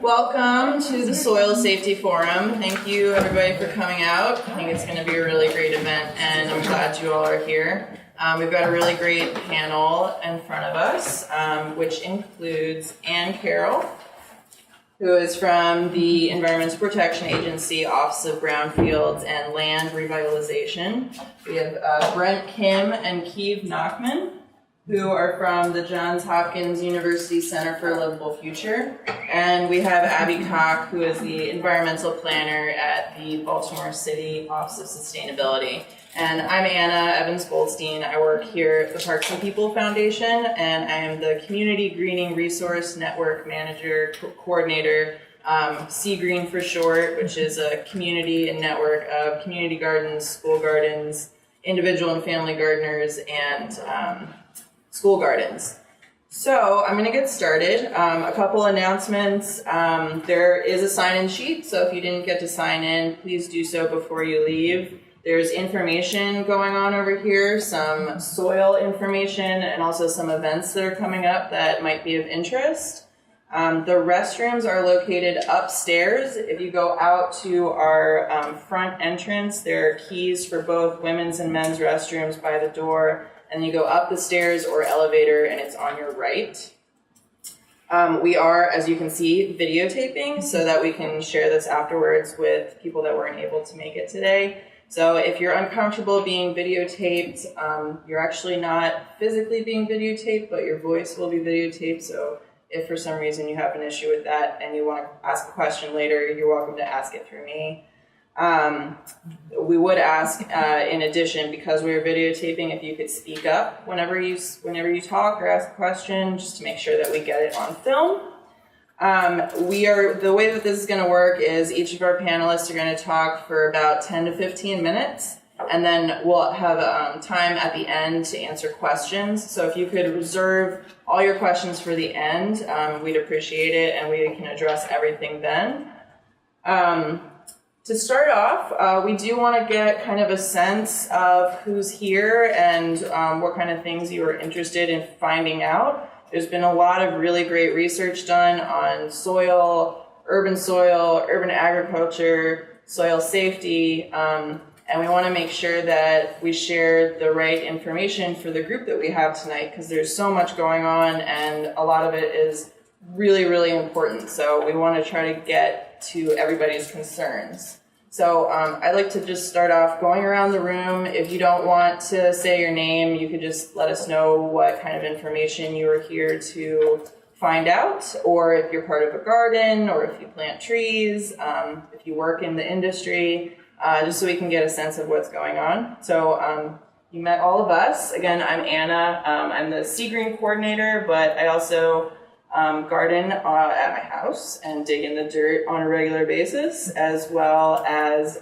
Welcome to the Soil Safety Forum. Thank you everybody for coming out. I think it's going to be a really great event and I'm glad you all are here. We've got a really great panel in front of us, which includes Ann Carroll, who is from the Environmental Protection Agency, Office of Brownfields and Land Revitalization. We have Brent Kim and Keeve Nachman, who are from the Johns Hopkins University Center for a Livable Future. And we have Abby Koch, who is the environmental planner at the Baltimore City Office of Sustainability. And I'm Anna Evans-Goldstein. I work here at the Parks and People Foundation, and I am the Community Greening Resource Network Manager, Coordinator, Sea Green for short, which is a community and network of community gardens, school gardens, individual and family gardeners, and school gardens. So I'm going to get started. A couple announcements. There is a sign-in sheet, so if you didn't get to sign in, please do so before you leave. There's information going on over here, some soil information, and also some events that are coming up that might be of interest. The restrooms are located upstairs. If you go out to our front entrance, there are keys for both women's and men's restrooms by the door. And then you go up the stairs or elevator and it's on your right. We are, as you can see, videotaping so that we can share this afterwards with people that weren't able to make it today. So if you're uncomfortable being videotaped, you're actually not physically being videotaped, but your voice will be videotaped. So if for some reason you have an issue with that and you want to ask a question later, you're welcome to ask it through me. We would ask, in addition, because we are videotaping, if you could speak up whenever you talk or ask a question, just to make sure that we get it on film. The way that this is going to work is each of our panelists are going to talk for about 10 to 15 minutes, and then we'll have time at the end to answer questions. So if you could reserve all your questions for the end, we'd appreciate it, and we can address everything then. To start off, we do want to get kind of a sense of who's here and what kind of things you are interested in finding out. There's been a lot of really great research done on soil, urban agriculture, soil safety, and we want to make sure that we share the right information for the group that we have tonight, because there's so much going on and a lot of it is really, really important. So we want to try to get to everybody's concerns. So I'd like to just start off going around the room. If you don't want to say your name, you could just let us know what kind of information you are here to find out, or if you're part of a garden, or if you plant trees, if you work in the industry, just so we can get a sense of what's going on. So you met all of us. Again, I'm Anna. I'm the Sea Green coordinator, but I also garden at my house and dig in the dirt on a regular basis, as well as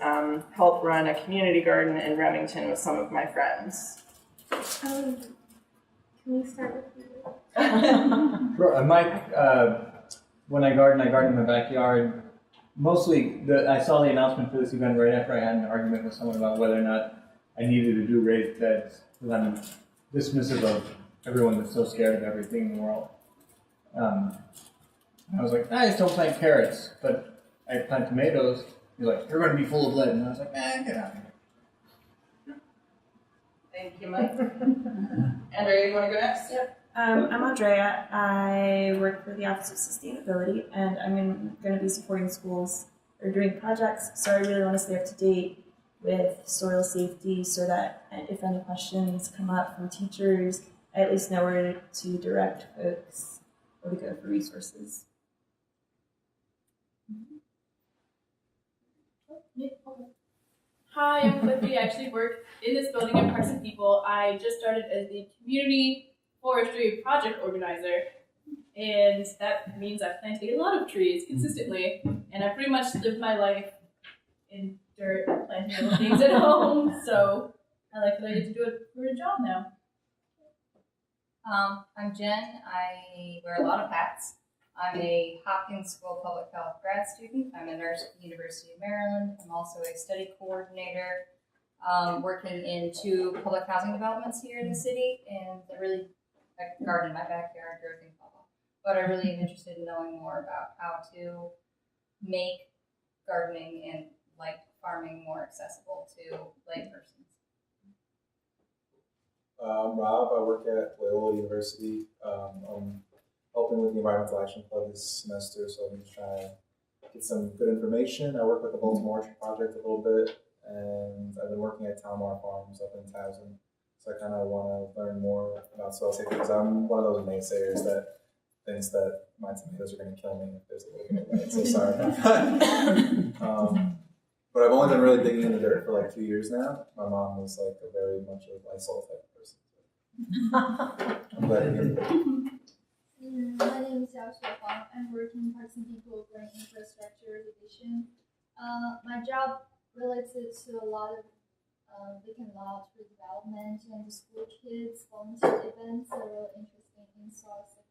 help run a community garden in Remington with some of my friends. Can we start with you? Sure. When I garden in my backyard. Mostly, I saw the announcement for this event right after I had an argument with someone about whether or not I needed to do raised beds, because I'm dismissive of everyone that's so scared of everything in the world. And I was like, I just don't plant carrots, but I plant tomatoes. He's like, you're going to be full of lead. And I was like, get out of here. Thank you, Mike. Andrea, you want to go next? Yep. I'm Andrea. I work for the Office of Sustainability, and I'm going to be supporting schools or doing projects. So I really want to stay up to date with soil safety so that if any questions come up from teachers, I at least know where to direct folks or to go for resources. Hi, I'm Cliffy. I actually work in this building at Parks and People. I just started as the Community Forestry Project Organizer, and that means I've planted a lot of trees consistently, and I pretty much live my life in dirt, planting little things at home, so I like that I get to do it for a job now. I'm Jen. I wear a lot of hats. I'm a Hopkins School of Public Health grad student. I'm a nurse at the University of Maryland. I'm also a study coordinator, working in 2 public housing developments here in the city, and I really garden in my backyard, grow things, blah, but I really am interested in knowing more about how to make gardening and like farming more accessible to laypersons. I'm Rob. I work at Loyola University. I'm helping with the Environmental Action Club this semester, so I'm just trying to get some good information. I work with the Baltimore Orchard Project a little bit, and I've been working at Talmar Farms up in Towson. So I kind of want to learn more about soil safety because I'm one of those naysayers that thinks that my tomatoes are going to kill me if there's a little bit of light. So sorry about that. But I've only been really digging in the dirt for like 2 years now. My mom was like a very much a Lysol type of person. I'm glad to hear that. My name is Yao Xuefang. I'm working in Parks and People Green Infrastructure Division. My job relates to a lot of vacant lot redevelopment and school kids volunteer events that are really interesting in soil safety.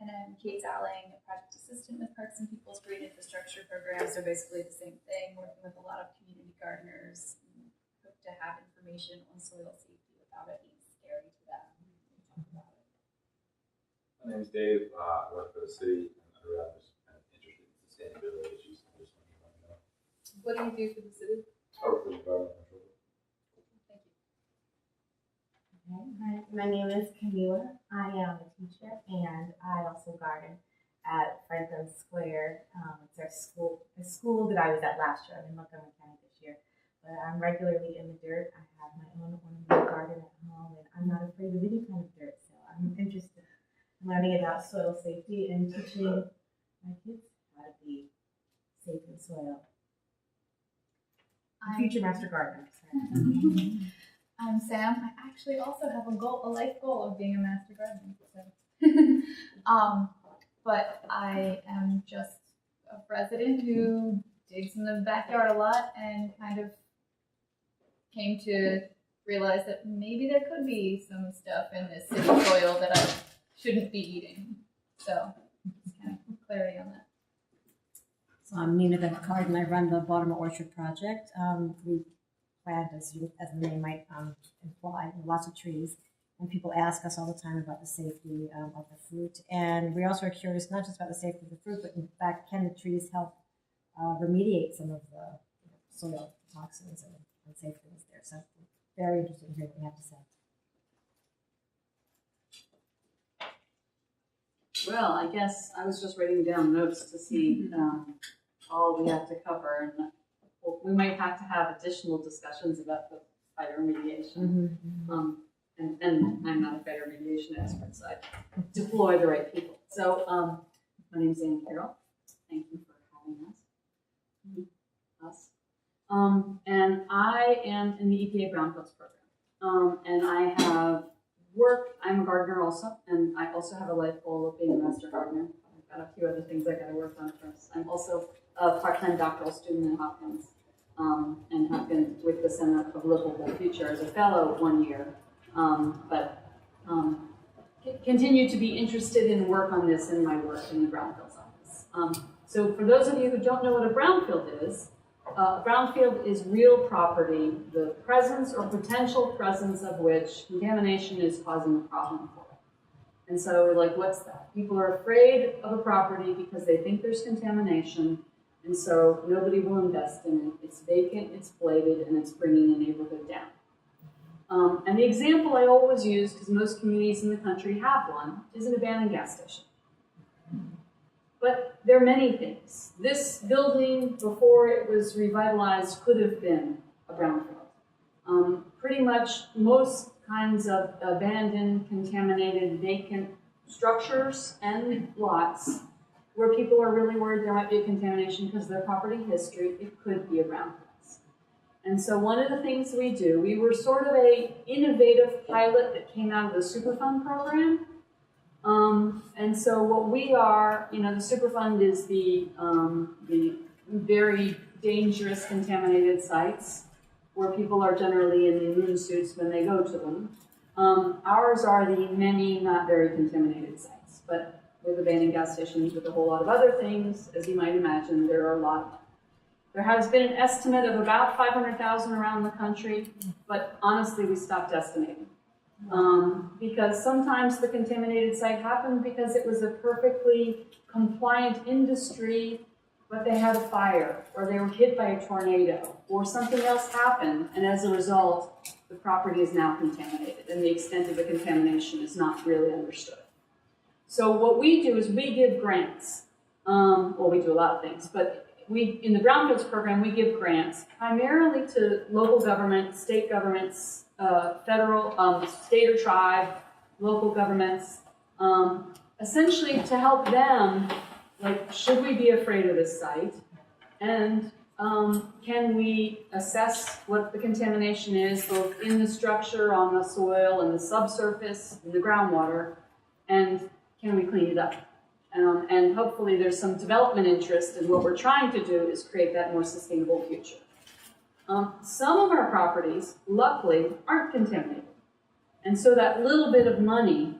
And I'm Kate Dowling, a project assistant with Parks and People's Green Infrastructure Program. So basically the same thing, working with a lot of community gardeners. And hope to have information on soil safety without it being scary to them. Talk about it. My name is Dave. I work for the city, and I'm just kind of interested in sustainability issues. I just want to know. What do you do for the city? I work for the environmental control. Thank you. Okay. My name is Camila. I am a teacher, and I also garden at Franklin Square. It's a school that I was at last year. I'm in Montgomery County this year, but I'm regularly in the dirt. I have my own ornamental garden at home, and I'm not afraid of any kind of dirt. So I'm interested in learning about soil safety and teaching my kids how to be safe in soil. Future master gardener. I'm Sam. I actually also have a life goal of being a master gardener. So. But I am just a resident who digs in the backyard a lot and kind of came to realize that maybe there could be some stuff in this city soil that I shouldn't be eating. So just kind of clarity on that. So I'm Nina Beckard, and I run the Baltimore Orchard Project. We plant, as the name might imply, lots of trees. And people ask us all the time about the safety of the fruit. And we also are curious not just about the safety of the fruit, but in fact, can the trees help remediate some of the soil toxins and unsafe things there? So very interested in hearing what you have to say. Well, I guess I was just writing down notes to see all we have to cover, and we might have to have additional discussions about the phytoremediation. And I'm not a phytoremediation expert, so I deploy the right people. So my name's Anne Carroll. Thank you for having us. And I am in the EPA Brownfields program. And I have worked, I'm a gardener also, and I also have a life goal of being a master gardener. I've got a few other things I gotta work on first. I'm also a part-time doctoral student at Hopkins, and have been with the Center of Livable Future as a fellow 1 year. Continue to be interested in work on this in my work in the Brownfields office. So for those of you who don't know what a brownfield is, a brownfield is real property, the presence or potential presence of which contamination is causing a problem for it. And so we're like, what's that? People are afraid of a property because they think there's contamination, and so nobody will invest in it. It's vacant, it's blighted, and it's bringing a neighborhood down. And the example I always use, because most communities in the country have one, is an abandoned gas station. But there are many things. This building, before it was revitalized, could have been a brownfield. Pretty much most kinds of abandoned, contaminated, vacant structures and lots where people are really worried there might be a contamination because of their property history, it could be a brownfield. And so one of the things we do, we were sort of a innovative pilot that came out of the Superfund program. And so what we are, the Superfund is the very dangerous contaminated sites where people are generally in the immune suits when they go to them. Ours are the many not very contaminated sites, but with abandoned gas stations, with a whole lot of other things, as you might imagine, there are a lot. There has been an estimate of about 500,000 around the country, but honestly, we stopped estimating. Because sometimes the contaminated site happened because it was a perfectly compliant industry, but they had a fire, or they were hit by a tornado, or something else happened, and as a result, the property is now contaminated, and the extent of the contamination is not really understood. So what we do is we give grants. Well, we do a lot of things, but in the Brownfields program, we give grants primarily to local government, state governments, federal, state or tribe, local governments, essentially to help them, like, should we be afraid of this site? And can we assess what the contamination is, both in the structure, on the soil, and the subsurface, in the groundwater, and can we clean it up? And hopefully there's some development interest, and what we're trying to do is create that more sustainable future. Some of our properties, luckily, aren't contaminated. And so that little bit of money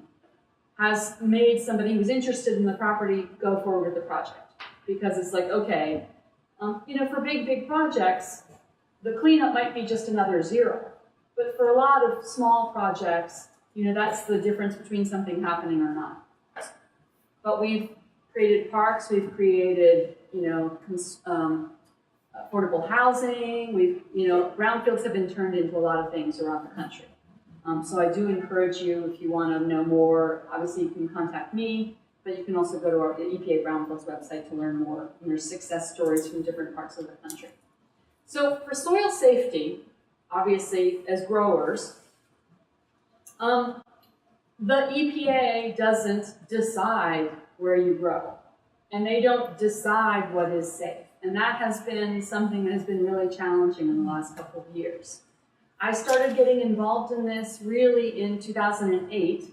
has made somebody who's interested in the property go forward with the project. Because it's like, okay, for big projects, the cleanup might be just another zero. But for a lot of small projects, that's the difference between something happening or not. But we've created parks, we've created, affordable housing, brownfields have been turned into a lot of things around the country. So I do encourage you, if you want to know more, obviously you can contact me, but you can also go to our EPA Brownfields website to learn more. And there's success stories from different parts of the country. So for soil safety, obviously, as growers, the EPA doesn't decide where you grow, and they don't decide what is safe. And that has been something that has been really challenging in the last couple of years. I started getting involved in this really in 2008,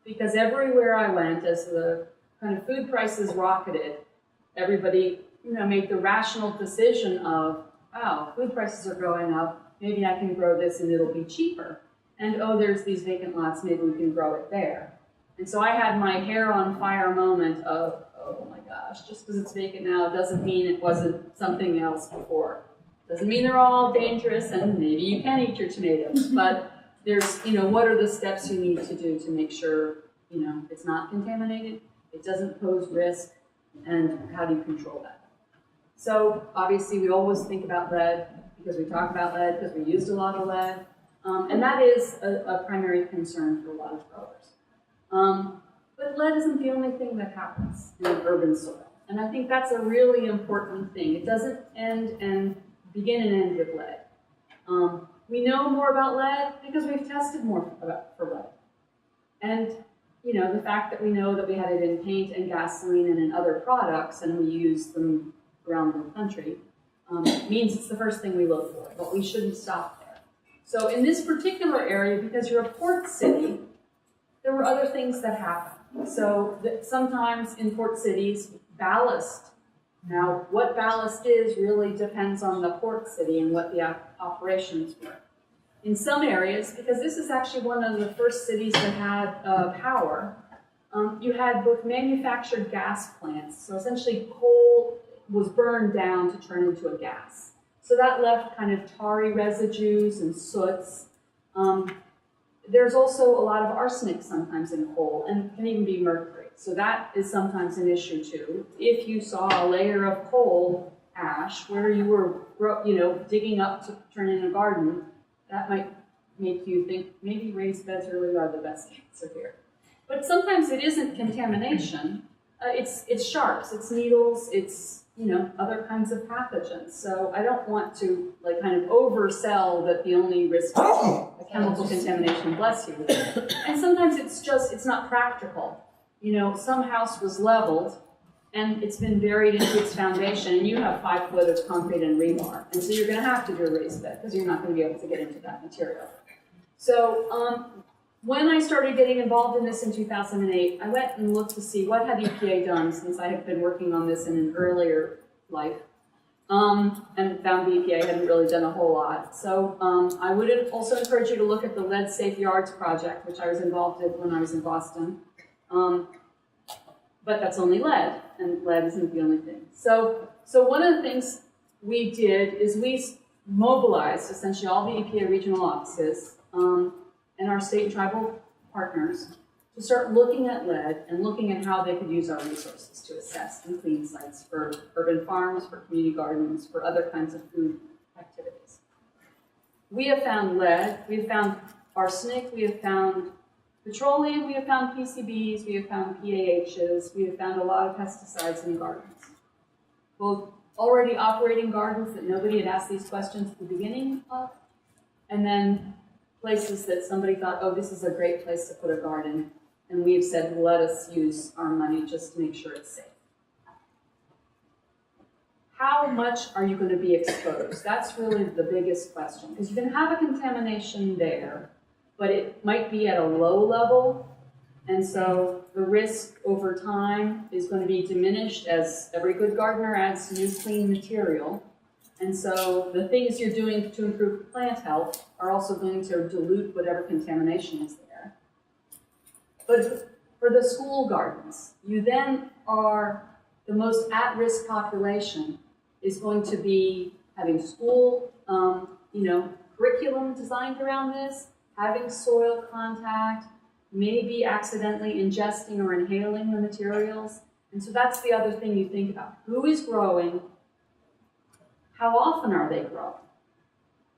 because everywhere I went, as the kind of food prices rocketed, everybody made the rational decision of, wow, food prices are going up, maybe I can grow this and it'll be cheaper. And oh, there's these vacant lots, maybe we can grow it there. And so I had my hair on fire moment of, oh my gosh, just because it's vacant now doesn't mean it wasn't something else before. Doesn't mean they're all dangerous, and maybe you can eat your tomatoes, but there's, what are the steps you need to do to make sure, it's not contaminated, it doesn't pose risk, and how do you control that? So obviously we always think about lead, because we talk about lead, because we used a lot of lead. And that is a primary concern for a lot of growers. But lead isn't the only thing that happens in urban soil. And I think that's a really important thing. It doesn't begin and end with lead. We know more about lead because we've tested more for lead. And the fact that we know that we had it in paint and gasoline and in other products, and we use them around the country, means it's the first thing we look for. But we shouldn't stop there. So in this particular area, because you're a port city, there were other things that happened. So sometimes in port cities, ballast. Now, what ballast is really depends on the port city and what the operations were. In some areas, because this is actually one of the first cities that had power, you had both manufactured gas plants. So essentially coal was burned down to turn into a gas. So that left kind of tarry residues and soots. There's also a lot of arsenic sometimes in coal, and can even be mercury. So that is sometimes an issue too. If you saw a layer of coal ash where you were, digging up to turn in a garden, that might make you think maybe raised beds really are the best answer here. But sometimes it isn't contamination. It's sharps, it's needles, it's other kinds of pathogens. So I don't want to kind of oversell that the only risk is a chemical contamination, bless you. And sometimes it's not practical. Some house was leveled and it's been buried into its foundation, and you have 5 foot of concrete and rebar. And so you're going to have to do a raised bed because you're not going to be able to get into that material. So when I started getting involved in this in 2008, I went and looked to see what had EPA done, since I had been working on this in an earlier life, and found the EPA hadn't really done a whole lot. So I would also encourage you to look at the Lead Safe Yards project, which I was involved in when I was in Boston. But that's only lead, and lead isn't the only thing. So one of the things we did is we mobilized essentially all the EPA regional offices, and our state and tribal partners to start looking at lead and looking at how they could use our resources to assess and clean sites for urban farms, for community gardens, for other kinds of food activities. We have found lead, we have found arsenic, we have found petroleum, we have found PCBs, we have found PAHs, we have found a lot of pesticides in gardens. Both already operating gardens that nobody had asked these questions at the beginning of, and then places that somebody thought, oh, this is a great place to put a garden, and we've said, let us use our money just to make sure it's safe. How much are you going to be exposed? That's really the biggest question, because you can have a contamination there, but it might be at a low level, and so the risk over time is going to be diminished as every good gardener adds new clean material. And so the things you're doing to improve plant health are also going to dilute whatever contamination is there. But for the school gardens, you then are the most at-risk population is going to be having school, curriculum designed around this, having soil contact, maybe accidentally ingesting or inhaling the materials. And so that's the other thing you think about. Who is growing? How often are they growing?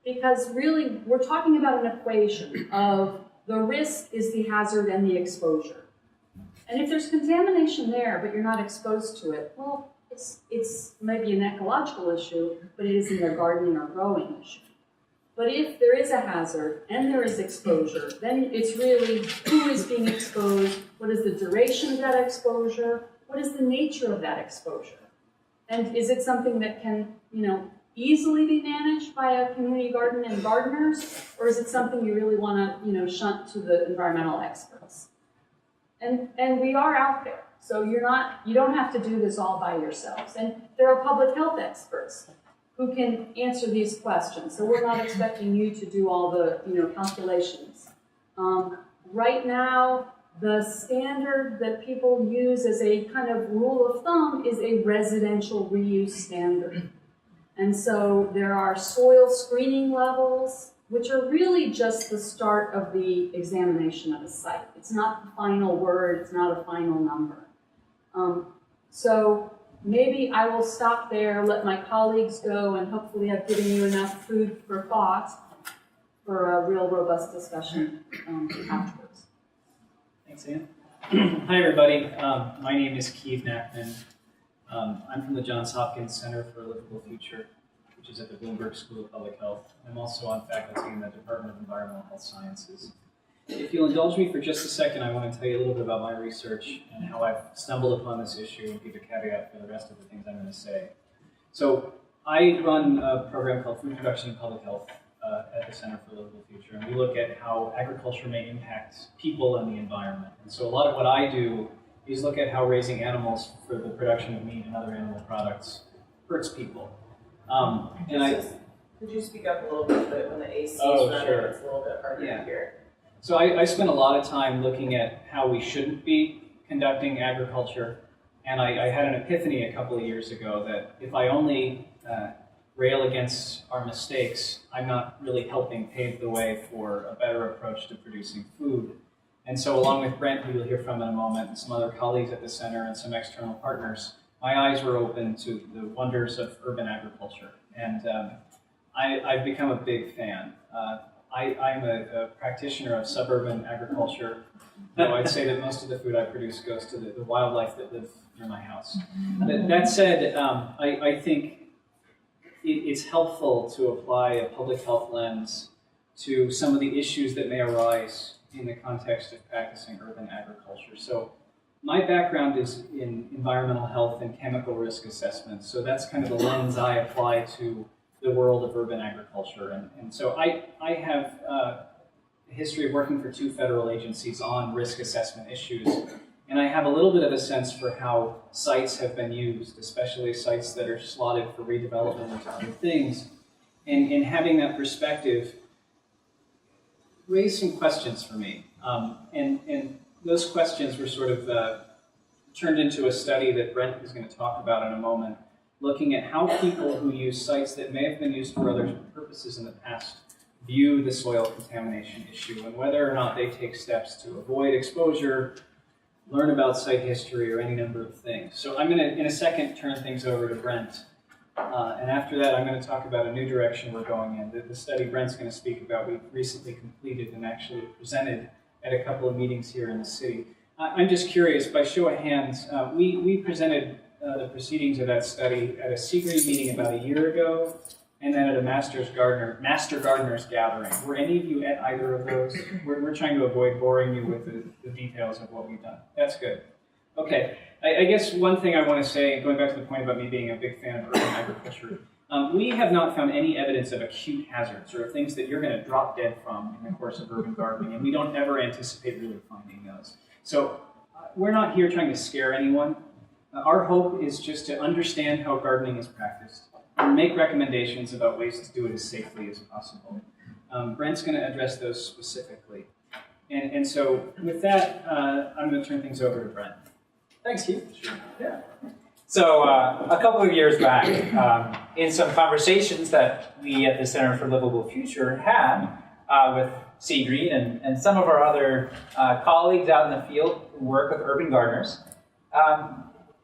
Because really, we're talking about an equation of the risk is the hazard and the exposure. And if there's contamination there, but you're not exposed to it, well, it's maybe an ecological issue, but it isn't a gardening or growing issue. But if there is a hazard and there is exposure, then it's really who is being exposed, what is the duration of that exposure, what is the nature of that exposure? And is it something that can, easily be managed by a community garden and gardeners, or is it something you really want to, shunt to the environmental experts? And we are out there, so you don't have to do this all by yourselves. And there are public health experts who can answer these questions. So we're not expecting you to do all the, calculations. Right now, the standard that people use as a kind of rule of thumb is a residential reuse standard. And so there are soil screening levels, which are really just the start of the examination of a site. It's not the final word, it's not a final number. So maybe I will stop there, let my colleagues go, and hopefully I've given you enough food for thought for a real robust discussion afterwards. Thanks, Ann. Hi, everybody. My name is Keith Nachman. I'm from the Johns Hopkins Center for a Livable Future, which is at the Bloomberg School of Public Health. I'm also on faculty in the Department of Environmental Health Sciences. If you'll indulge me for just a second, I want to tell you a little bit about my research and how I've stumbled upon this issue and give a caveat for the rest of the things I'm going to say. So I run a program called Food Production and Public Health at the Center for a Livable Future, and we look at how agriculture may impact people and the environment. And so a lot of what I do is look at how raising animals for the production of meat and other animal products hurts people. Could you speak up a little bit when the AC is running? Sure. It's a little bit harder to hear. So I spent a lot of time looking at how we shouldn't be conducting agriculture, and I had an epiphany a couple of years ago that if I only rail against our mistakes, I'm not really helping pave the way for a better approach to producing food. And so along with Brent, who you'll hear from in a moment, and some other colleagues at the center and some external partners, my eyes were open to the wonders of urban agriculture. And I've become a big fan. I'm a practitioner of suburban agriculture, though I'd say that most of the food I produce goes to the wildlife that live near my house. That said, I think it's helpful to apply a public health lens to some of the issues that may arise in the context of practicing urban agriculture. So my background is in environmental health and chemical risk assessment. So that's kind of the lens I apply to the world of urban agriculture. And so I have a history of working for 2 federal agencies on risk assessment issues. And I have a little bit of a sense for how sites have been used, especially sites that are slotted for redevelopment into other things. And having that perspective raised some questions for me. And those questions were sort of turned into a study that Brent is going to talk about in a moment, looking at how people who use sites that may have been used for other purposes in the past view the soil contamination issue and whether or not they take steps to avoid exposure, learn about site history, or any number of things. So I'm going to, in a second, turn things over to Brent. And after that, I'm going to talk about a new direction we're going in. The study Brent's going to speak about, we've recently completed and actually presented at a couple of meetings here in the city. I'm just curious, by show of hands, we presented the proceedings of that study at a Seagreen meeting about a year ago, and then at a Master Gardeners gathering. Were any of you at either of those? We're trying to avoid boring you with the details of what we've done. That's good. Okay, I guess one thing I want to say, going back to the point about me being a big fan of urban agriculture, we have not found any evidence of acute hazards or things that you're going to drop dead from in the course of urban gardening, and we don't ever anticipate really finding those. So we're not here trying to scare anyone. Our hope is just to understand how gardening is practiced and make recommendations about ways to do it as safely as possible. Brent's going to address those specifically. And so with that, I'm going to turn things over to Brent. Thanks, Keith. Sure. Yeah. So a couple of years back, in some conversations that we at the Center for Livable Future had with Seagreen and some of our other colleagues out in the field who work with urban gardeners,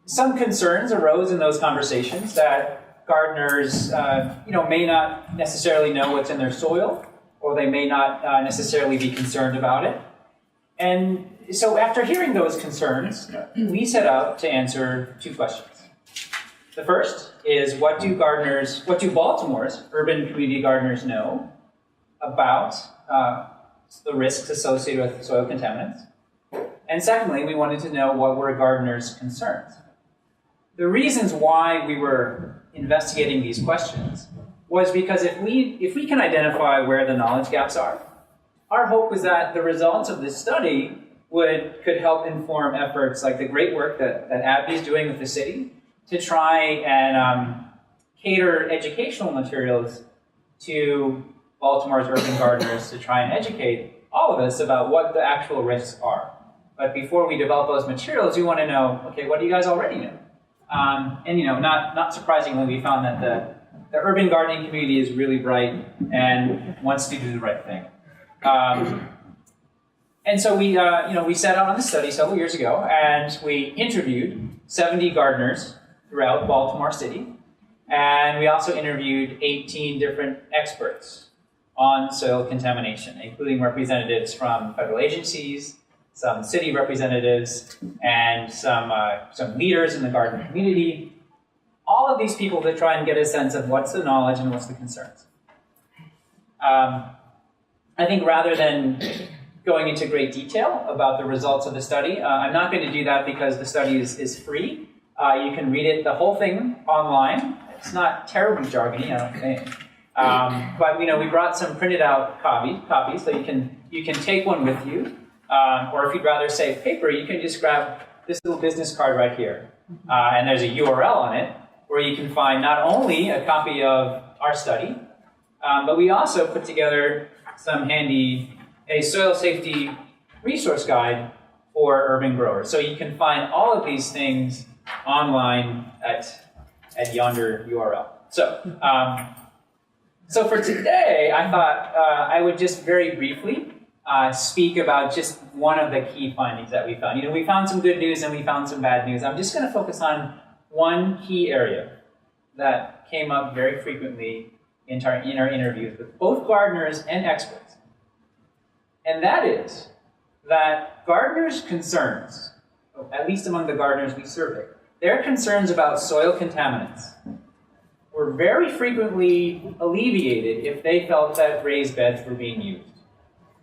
some concerns arose in those conversations that gardeners may not necessarily know what's in their soil, or they may not necessarily be concerned about it. And so after hearing those concerns, we set out to answer two questions. The first is, what do Baltimore's urban community gardeners know about the risks associated with soil contaminants? And secondly, we wanted to know what were gardeners' concerns. The reasons why we were investigating these questions was because if we can identify where the knowledge gaps are, our hope was that the results of this study could help inform efforts like the great work that AbbVie is doing with the city to try and cater educational materials to Baltimore's urban gardeners to try and educate all of us about what the actual risks are. But before we develop those materials, we want to know, okay, what do you guys already know? Not surprisingly, we found that the urban gardening community is really bright and wants to do the right thing. And so we set out on this study several years ago, and we interviewed 70 gardeners throughout Baltimore City, and we also interviewed 18 different experts on soil contamination, including representatives from federal agencies, some city representatives, and some leaders in the garden community. All of these people to try and get a sense of what's the knowledge and what's the concerns. I think rather than going into great detail about the results of the study, I'm not going to do that because the study is free. You can read it, the whole thing, online. It's not terribly jargony, I don't think. But we brought some printed out copies, so you can take one with you. Or if you'd rather save paper, you can just grab this little business card right here. And there's a URL on it where you can find not only a copy of our study, but we also put together a soil safety resource guide for urban growers. So you can find all of these things online at yonder URL. So for today, I thought I would just very briefly speak about just one of the key findings that we found. We found some good news and we found some bad news. I'm just going to focus on one key area that came up very frequently in our interviews with both gardeners and experts. And that is that gardeners' concerns, at least among the gardeners we surveyed, their concerns about soil contaminants were very frequently alleviated if they felt that raised beds were being used.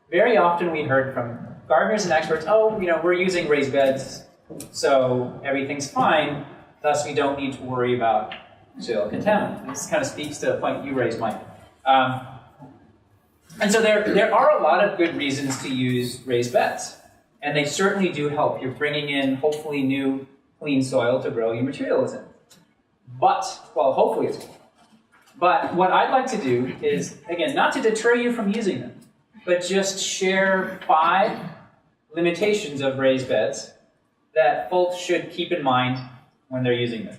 Very often we heard from gardeners and experts, we're using raised beds, so everything's fine, thus we don't need to worry about soil contaminants. This kind of speaks to a point you raised, Mike. And so there are a lot of good reasons to use raised beds, and they certainly do help. You're bringing in, hopefully, new, clean soil to grow your materials in. Hopefully it's clean. But what I'd like to do is, again, not to deter you from using them, but just share 5 limitations of raised beds that folks should keep in mind when they're using them.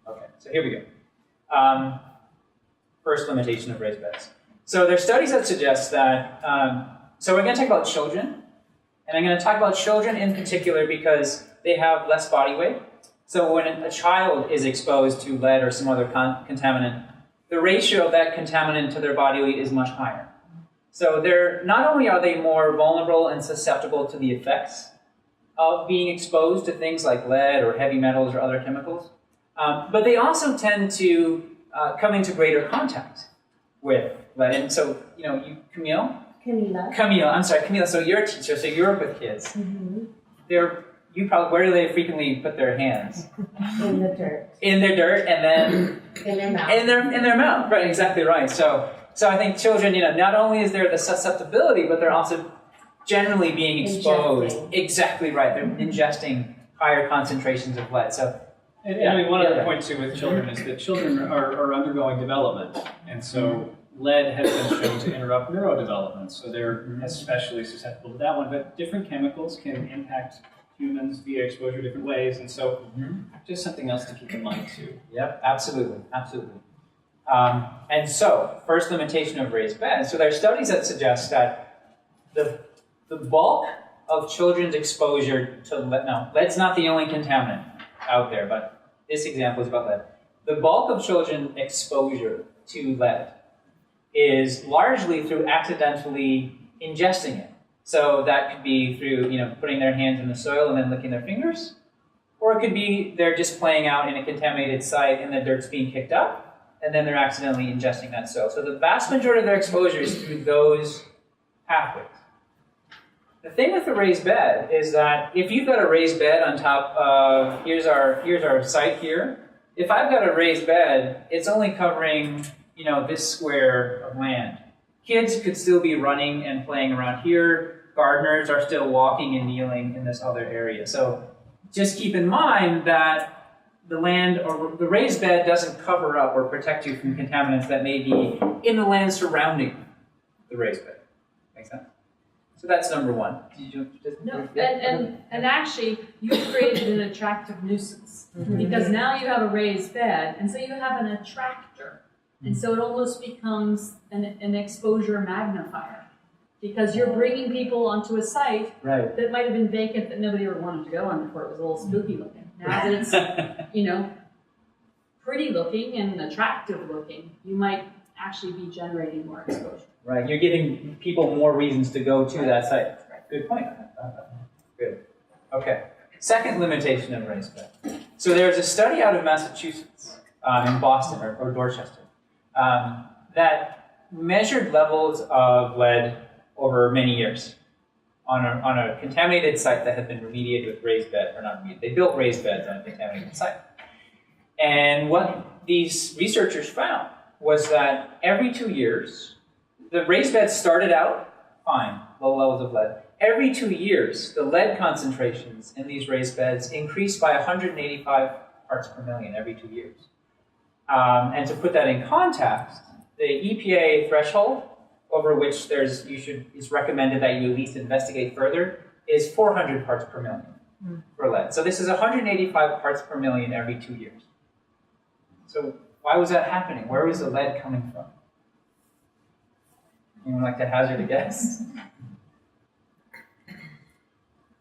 Okay, so here we go. First limitation of raised beds. So there are studies that suggest that, so we're going to talk about children, and I'm going to talk about children in particular because they have less body weight. So when a child is exposed to lead or some other contaminant, the ratio of that contaminant to their body weight is much higher. So not only are they more vulnerable and susceptible to the effects of being exposed to things like lead or heavy metals or other chemicals, but they also tend to come into greater contact with lead. And so, Camille, I'm sorry, Camille, so you're a teacher, so you work with kids. Mm-hmm. Where do they frequently put their hands? In the dirt. In their dirt, and then in their mouth. In their mouth, right? Exactly right. So I think children, not only is there the susceptibility, but they're also generally being exposed. Exactly right. They're ingesting higher concentrations of lead. So, One other point too with children is that children are undergoing development, and so lead has been shown to interrupt neurodevelopment. So they're especially susceptible to that one. But different chemicals can impact humans via exposure different ways, and so just something else to keep in mind too. Yep, absolutely. And so, first limitation of raised beds. So there are studies that suggest that the bulk of children's exposure to lead, lead's not the only contaminant out there, but this example is about lead. The bulk of children's exposure to lead is largely through accidentally ingesting it. So that could be through, putting their hands in the soil and then licking their fingers, or it could be they're just playing out in a contaminated site and the dirt's being kicked up, and then they're accidentally ingesting that soil. So the vast majority of their exposure is through those pathways. The thing with the raised bed is that if you've got a raised bed on top of, here's our site here. If I've got a raised bed, it's only covering, this square of land. Kids could still be running and playing around here. Gardeners are still walking and kneeling in this other area. So just keep in mind that the land or the raised bed doesn't cover up or protect you from contaminants that may be in the land surrounding the raised bed. Make sense? So that's number one. And actually, you've created an attractive nuisance because now you have a raised bed, and so you have an attractor, and so it almost becomes an exposure magnifier because you're bringing people onto a site that might have been vacant that nobody ever wanted to go on before. It was a little spooky looking. Now that it's pretty looking and attractive looking, you might actually be generating more exposure. Right, you're giving people more reasons to go to that site. Good point. Good. Okay. Second limitation of raised bed. So there's a study out of Massachusetts, in Boston or Dorchester, that measured levels of lead over many years on a contaminated site that had been remediated with raised bed, or not remediated. They built raised beds on a contaminated site. And what these researchers found was that every 2 years, the raised beds started out fine, low levels of lead. Every 2 years, the lead concentrations in these raised beds increased by 185 parts per million every 2 years. And to put that in context, the EPA threshold over which it's recommended that you at least investigate further is 400 parts per million for lead. So this is 185 parts per million every 2 years. So why was that happening? Where was the lead coming from? Anyone like to hazard a guess?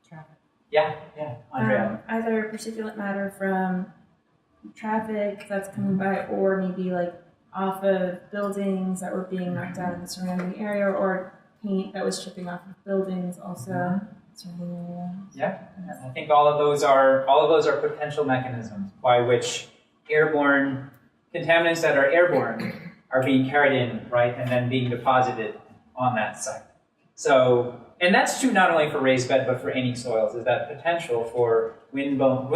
Traffic. Yeah, Andrea. Either particulate matter from traffic that's coming by, or maybe like off of buildings that were being knocked down in the surrounding area, or paint that was chipping off of buildings also. Surrounding area. Yeah, I think all of those are potential mechanisms by which airborne contaminants that are airborne are being carried in, right, and then being deposited on that site. So, and that's true not only for raised bed, but for any soils, is that potential for wind-blown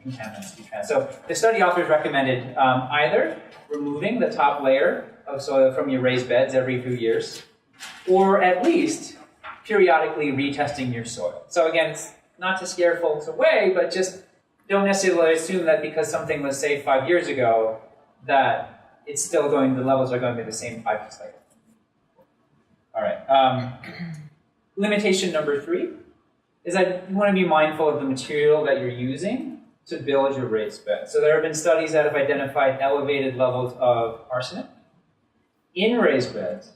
contaminants to be transferred. So the study authors recommended either removing the top layer of soil from your raised beds every few years, or at least periodically retesting your soil. So again, it's not to scare folks away, but just don't necessarily assume that because something was saved 5 years ago, that it's still the levels are going to be the same 5 years later. All right. Limitation number 3 is that you want to be mindful of the material that you're using to build your raised bed. So there have been studies that have identified elevated levels of arsenic in raised beds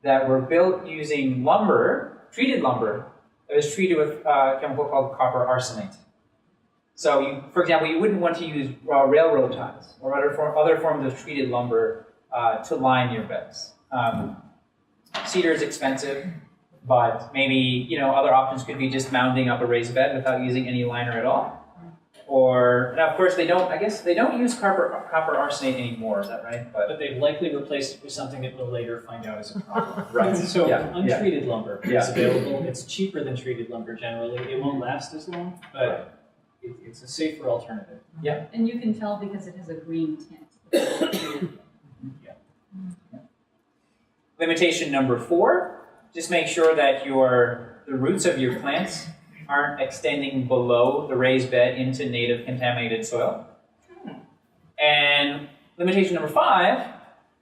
that were built using lumber, treated lumber, that was treated with a chemical called copper arsenate. So, for example, you wouldn't want to use railroad ties or other forms of treated lumber to line your beds. Cedar is expensive, but maybe other options could be just mounding up a raised bed without using any liner at all. Or now, of course, they don't use copper arsenate anymore. Is that right? But they've likely replaced it with something that we'll later find out is a problem. Right. So Yeah. untreated lumber is available. It's cheaper than treated lumber generally. It won't last as long, but it's a safer alternative. Yeah. And you can tell because it has a green tint. Limitation number 4, just make sure that the roots of your plants aren't extending below the raised bed into native contaminated soil. And limitation number 5,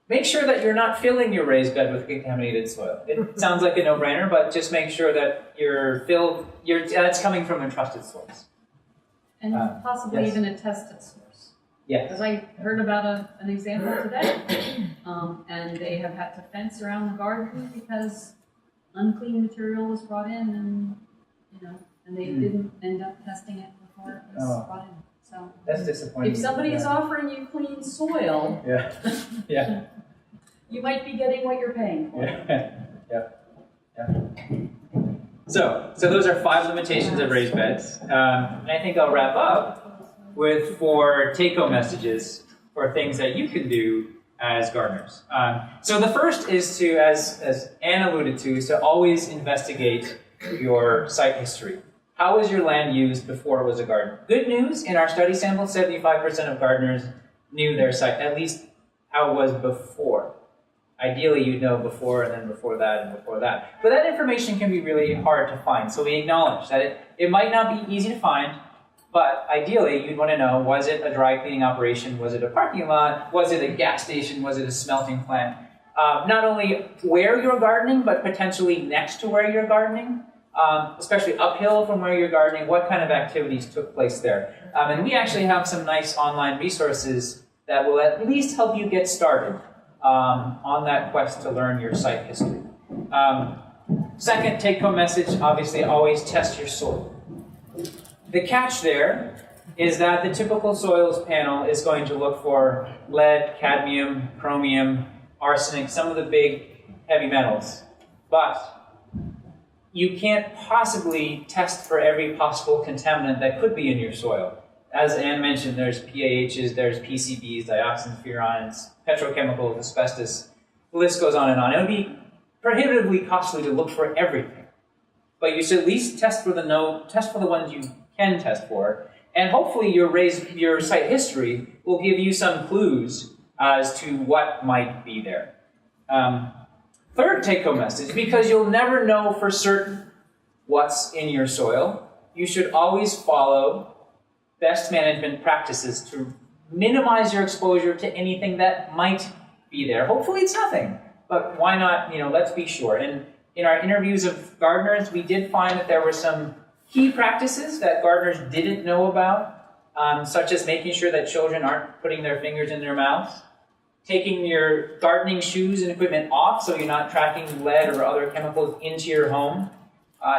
make sure that you're not filling your raised bed with contaminated soil. It sounds like a no-brainer, but just make sure that that's coming from a trusted source. And possibly yes. even a tested source. Yes. Because I heard about an example today, and they have had to fence around the garden because unclean material was brought in, and they didn't end up testing it before it was brought in. So that's disappointing. if somebody is offering you clean soil, yeah, you might be getting what you're paying for. yeah. So those are 5 limitations of raised beds. And I think I'll wrap up with 4 take-home messages for things that you can do as gardeners. So the first is to, as Anne alluded to, is to always investigate your site history. How was your land used before it was a garden? Good news, in our study sample, 75% of gardeners knew their site, at least how it was before. Ideally, you'd know before and then before that and before that. But that information can be really hard to find. So we acknowledge that it might not be easy to find, but ideally, you'd want to know, was it a dry cleaning operation? Was it a parking lot? Was it a gas station? Was it a smelting plant? Not only where you're gardening, but potentially next to where you're gardening, especially uphill from where you're gardening, what kind of activities took place there. And we actually have some nice online resources that will at least help you get started on that quest to learn your site history. Second take-home message, obviously always test your soil. The catch there is that the typical soils panel is going to look for lead, cadmium, chromium, arsenic, some of the big heavy metals. But you can't possibly test for every possible contaminant that could be in your soil. As Anne mentioned, there's PAHs, there's PCBs, dioxins, furans, petrochemicals, asbestos. The list goes on and on. It would be prohibitively costly to look for everything. But you should at least test for the ones you can test for. And hopefully your site history will give you some clues as to what might be there. Third take-home message, because you'll never know for certain what's in your soil, you should always follow best management practices to minimize your exposure to anything that might be there. Hopefully it's nothing, but why not, let's be sure. And in our interviews of gardeners, we did find that there were some key practices that gardeners didn't know about, such as making sure that children aren't putting their fingers in their mouths, taking your gardening shoes and equipment off so you're not tracking lead or other chemicals into your home.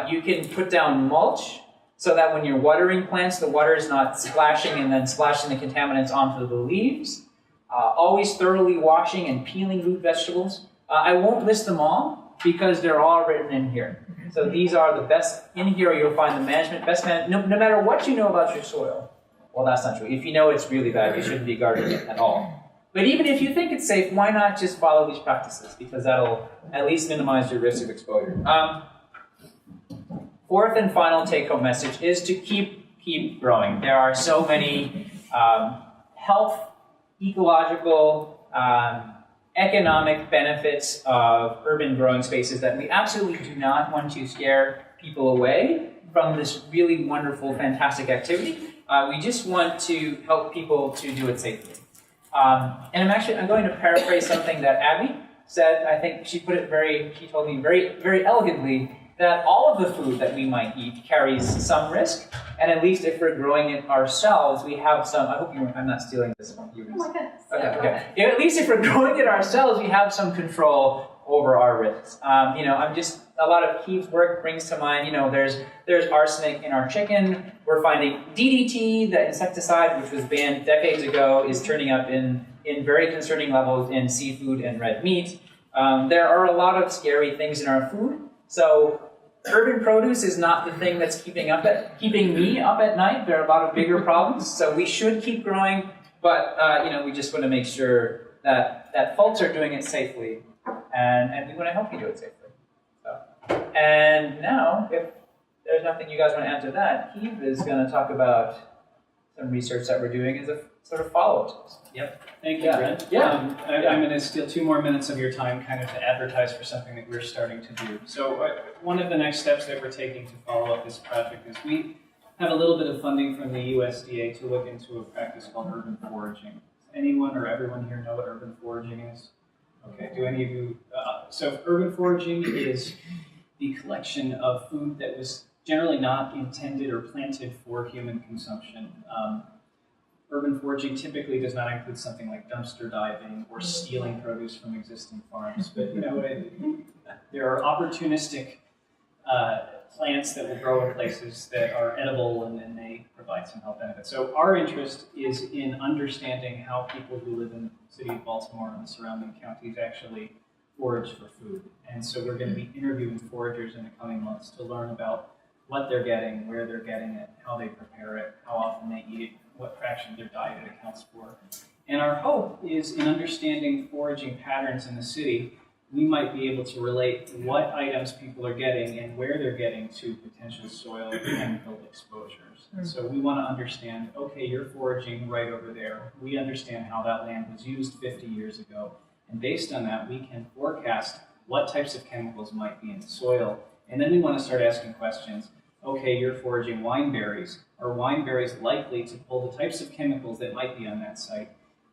You can put down mulch so that when you're watering plants, the water is not splashing and then splashing the contaminants onto the leaves. Always thoroughly washing and peeling root vegetables. I won't list them all because they're all written in here. So these are the best. In here you'll find the no matter what you know about your soil. Well, that's not true. If you know it's really bad, you shouldn't be gardening it at all. But even if you think it's safe, why not just follow these practices? Because that'll at least minimize your risk of exposure. Fourth and final take-home message is to keep growing. There are so many health, ecological, economic benefits of urban growing spaces that we absolutely do not want to scare people away from this really wonderful, fantastic activity. We just want to help people to do it safely. And I'm going to paraphrase something that Abby said. I think she told me very, very elegantly that all of the food that we might eat carries some risk, And at least if we're growing it ourselves, we have some, I hope I'm not stealing this one. Oh my goodness. Okay. Yeah, at least if we're growing it ourselves, we have some control over our risks. A lot of Keith's work brings to mind, there's arsenic in our chicken. We're finding DDT, the insecticide, which was banned decades ago, is turning up in very concerning levels in seafood and red meat. There are a lot of scary things in our food. So urban produce is not the thing that's keeping me up at night. There are a lot of bigger problems. So we should keep growing, but we just want to make sure that folks are doing it safely, and we want to help you do it safely. So, and now, if there's nothing you guys want to add to that, Keith is going to talk about some research that we're doing as a sort of follow-up. Yep. Thank you, Brent. Yeah. I'm going to steal 2 more minutes of your time kind of to advertise for something that we're starting to do. So one of the next steps that we're taking to follow up this project is we have a little bit of funding from the USDA to look into a practice called urban foraging. Does anyone or everyone here know what urban foraging is? Okay, do any of you? So urban foraging is the collection of food that was generally not intended or planted for human consumption. Urban foraging typically does not include something like dumpster diving or stealing produce from existing farms, but there are opportunistic plants that will grow in places that are edible and may provide some health benefits. So our interest is in understanding how people who live in the city of Baltimore and the surrounding counties actually forage for food. And so we're going to be interviewing foragers in the coming months to learn about what they're getting, where they're getting it, how they prepare it, how often they eat it, what fraction of their diet it accounts for. And our hope is in understanding foraging patterns in the city, we might be able to relate what items people are getting and where they're getting to potential soil and chemical exposures. And so we want to understand, okay, you're foraging right over there. We understand how that land was used 50 years ago. And based on that, we can forecast what types of chemicals might be in the soil. And then we want to start asking questions. Okay, you're foraging wine berries. Are wine berries likely to pull the types of chemicals that might be on that site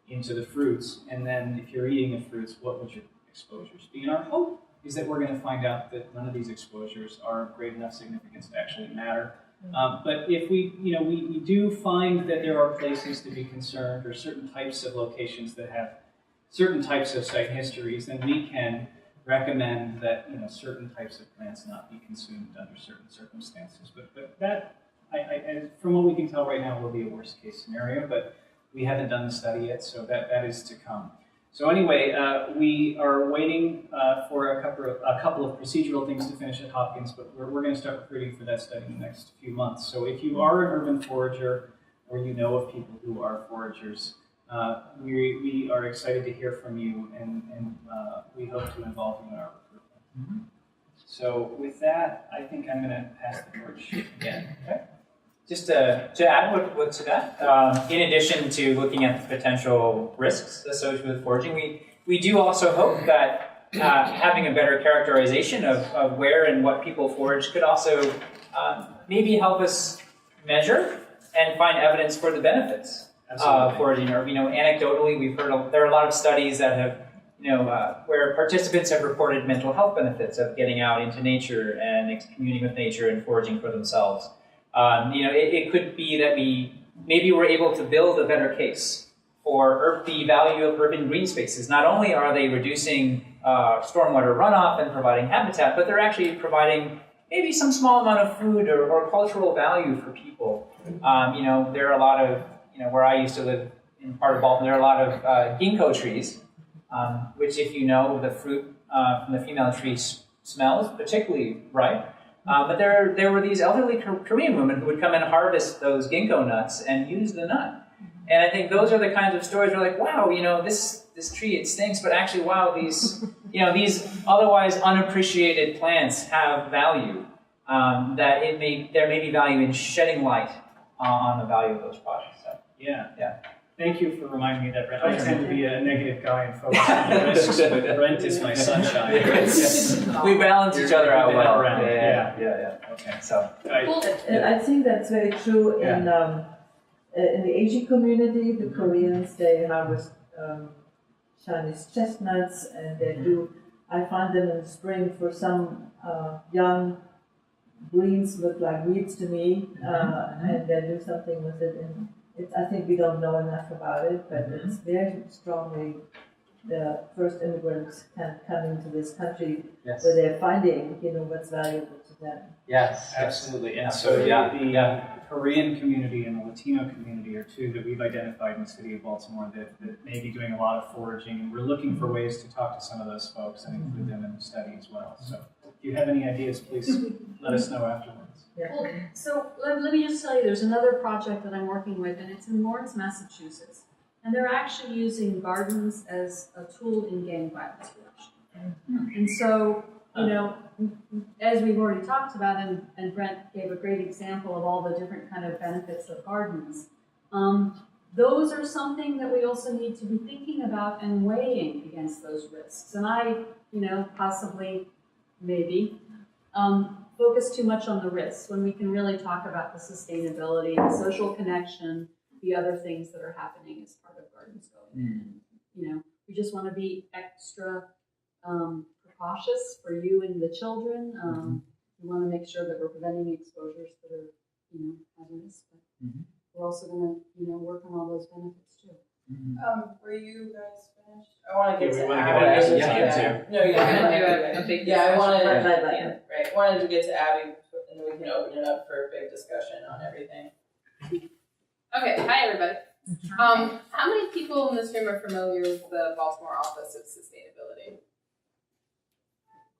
into the fruits? And then if you're eating the fruits, what would your exposures be? And our hope is that we're going to find out that none of these exposures are of great enough significance to actually matter. But if we do find that there are places to be concerned or certain types of locations that have certain types of site histories, then we can recommend that certain types of plants not be consumed under certain circumstances. But that, from what we can tell right now, will be a worst case scenario. But we haven't done the study yet, so that is to come. So anyway, we are waiting for a couple of procedural things to finish at Hopkins, but we're going to start recruiting for that study in the next few months. So if you are an urban forager or you know of people who are foragers, we are excited to hear from you, and we hope to involve you in our recruitment. So with that, I think I'm going to pass the torch again. Okay. Just to add what to that, in addition to looking at the potential risks associated with foraging, we do also hope that having a better characterization of where and what people forage could also maybe help us measure and find evidence for the benefits of foraging. Or anecdotally, we've heard there are a lot of studies that have where participants have reported mental health benefits of getting out into nature and communing with nature and foraging for themselves. It could be that maybe we're able to build a better case for the value of urban green spaces. Not only are they reducing stormwater runoff and providing habitat, but they're actually providing maybe some small amount of food or cultural value for people. There are a lot of, where I used to live in part of Baltimore, there are a lot of ginkgo trees, which if the fruit from the female tree smells particularly ripe. But there were these elderly Korean women who would come and harvest those ginkgo nuts and use the nut. And I think those are the kinds of stories where like, wow, this tree, it stinks, but actually, wow, these otherwise unappreciated plants have value. There may be value in shedding light on the value of those products. So, yeah. Thank you for reminding me of that, Brent. I tend to be a negative guy and focus on the risks, but Brent is my sunshine. We balance each other out well. Yeah. Okay, so. And I think that's very true in the Asian community. The Koreans, they harvest Chinese chestnuts, and they do. I find them in the spring for some young greens look like weeds to me, and then do something with it. And I think we don't know enough about it, but it's very strongly the first immigrants coming to this country, Yes. where they're finding, what's valuable to them. Yes, Absolutely. And so the Korean community and the Latino community are two that we've identified in the city of Baltimore that may be doing a lot of foraging. And we're looking for ways to talk to some of those folks and include them in the study as well. So if you have any ideas, please let us know afterwards. Well, so let me just tell you, there's another project that I'm working with, and it's in Lawrence, Massachusetts. And they're actually using gardens as a tool in gang violence reduction. And so, as we've already talked about, and Brent gave a great example of all the different kind of benefits of gardens, those are something that we also need to be thinking about and weighing against those risks. And I, possibly, maybe, focus too much on the risks when we can really talk about the sustainability, the social connection, the other things that are happening as part of gardens going. We just want to be extra precautious for you and the children. We want to make sure that we're preventing exposures that are, hazardous. But we're also going to, work on all those benefits too. Were you guys finished? I want to get to we wanna Abby. get to Abby, No, you Yeah, Yeah, I wanted. Right. Wanted to get to Abby, and then we can open it up for a big discussion on everything. Okay, hi everybody. How many people in this room are familiar with the Baltimore Office of Sustainability?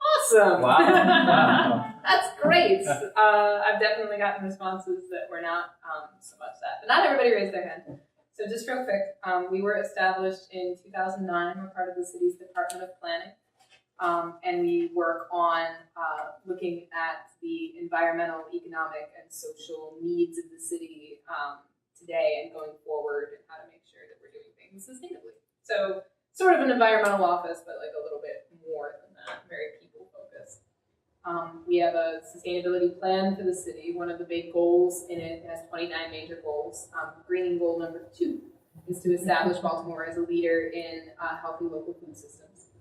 Awesome! Wow. That's great. I've definitely gotten responses that were not so much that, but not everybody raised their hand. So just real quick, we were established in 2009. We're part of the city's Department of Planning, and we work on looking at the environmental, economic, and social needs of the city today and going forward, and how to make sure that we're doing things sustainably. So sort of an environmental office, but like a little bit more than that, very people focused. We have a sustainability plan for the city. One of the big goals in it has 29 major goals. Greening goal number 2 is to establish Baltimore as a leader in healthy local food systems.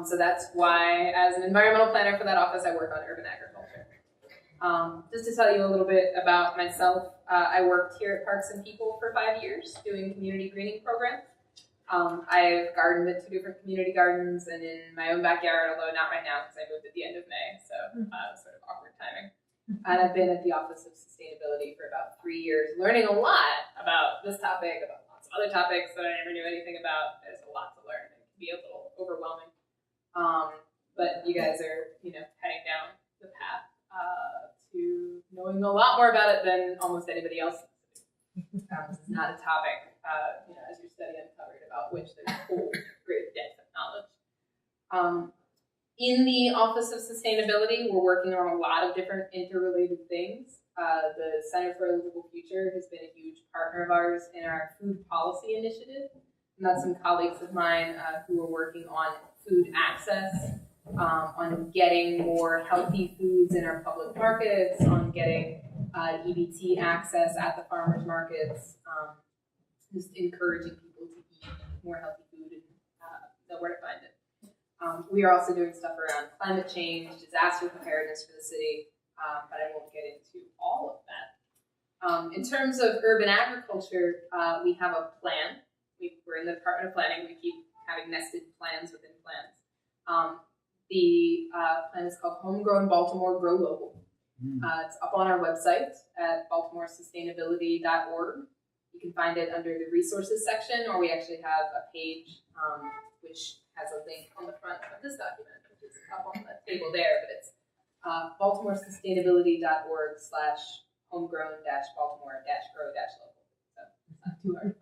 So that's why, as an environmental planner for that office, I work on urban agriculture. Just to tell you a little bit about myself, I worked here at Parks and People for 5 years doing community greening programs. I've gardened at 2 different community gardens and in my own backyard, although not right now because I moved at the end of May, so sort of awkward timing. And I've been at the Office of Sustainability for about 3 years, learning a lot about this topic, about lots of other topics that I never knew anything about. There's a lot to learn. It can be a little overwhelming. But you guys are, heading down the path to knowing a lot more about it than almost anybody else. This is not a topic, as your study uncovered, about which there's a whole great depth of knowledge. In the Office of Sustainability, we're working on a lot of different interrelated things. The Center for a Livable Future has been a huge partner of ours in our food policy initiative. And that's some colleagues of mine who are working on food access, on getting more healthy foods in our public markets, on getting EBT access at the farmers markets, just encouraging people to eat more healthy food and know where to find it. We are also doing stuff around climate change, disaster preparedness for the city, but I won't get into all of that. In terms of urban agriculture, we have a plan. We're in the Department of Planning. We keep having nested plans within plans. The plan is called Homegrown Baltimore Grow Local. It's up on our website at baltimoresustainability.org. You can find it under the resources section, or we actually have a page which has a link on the front of this document, which is up on the table there, but it's baltimoresustainability.org/homegrown-baltimore-grow-local. So it's not too hard.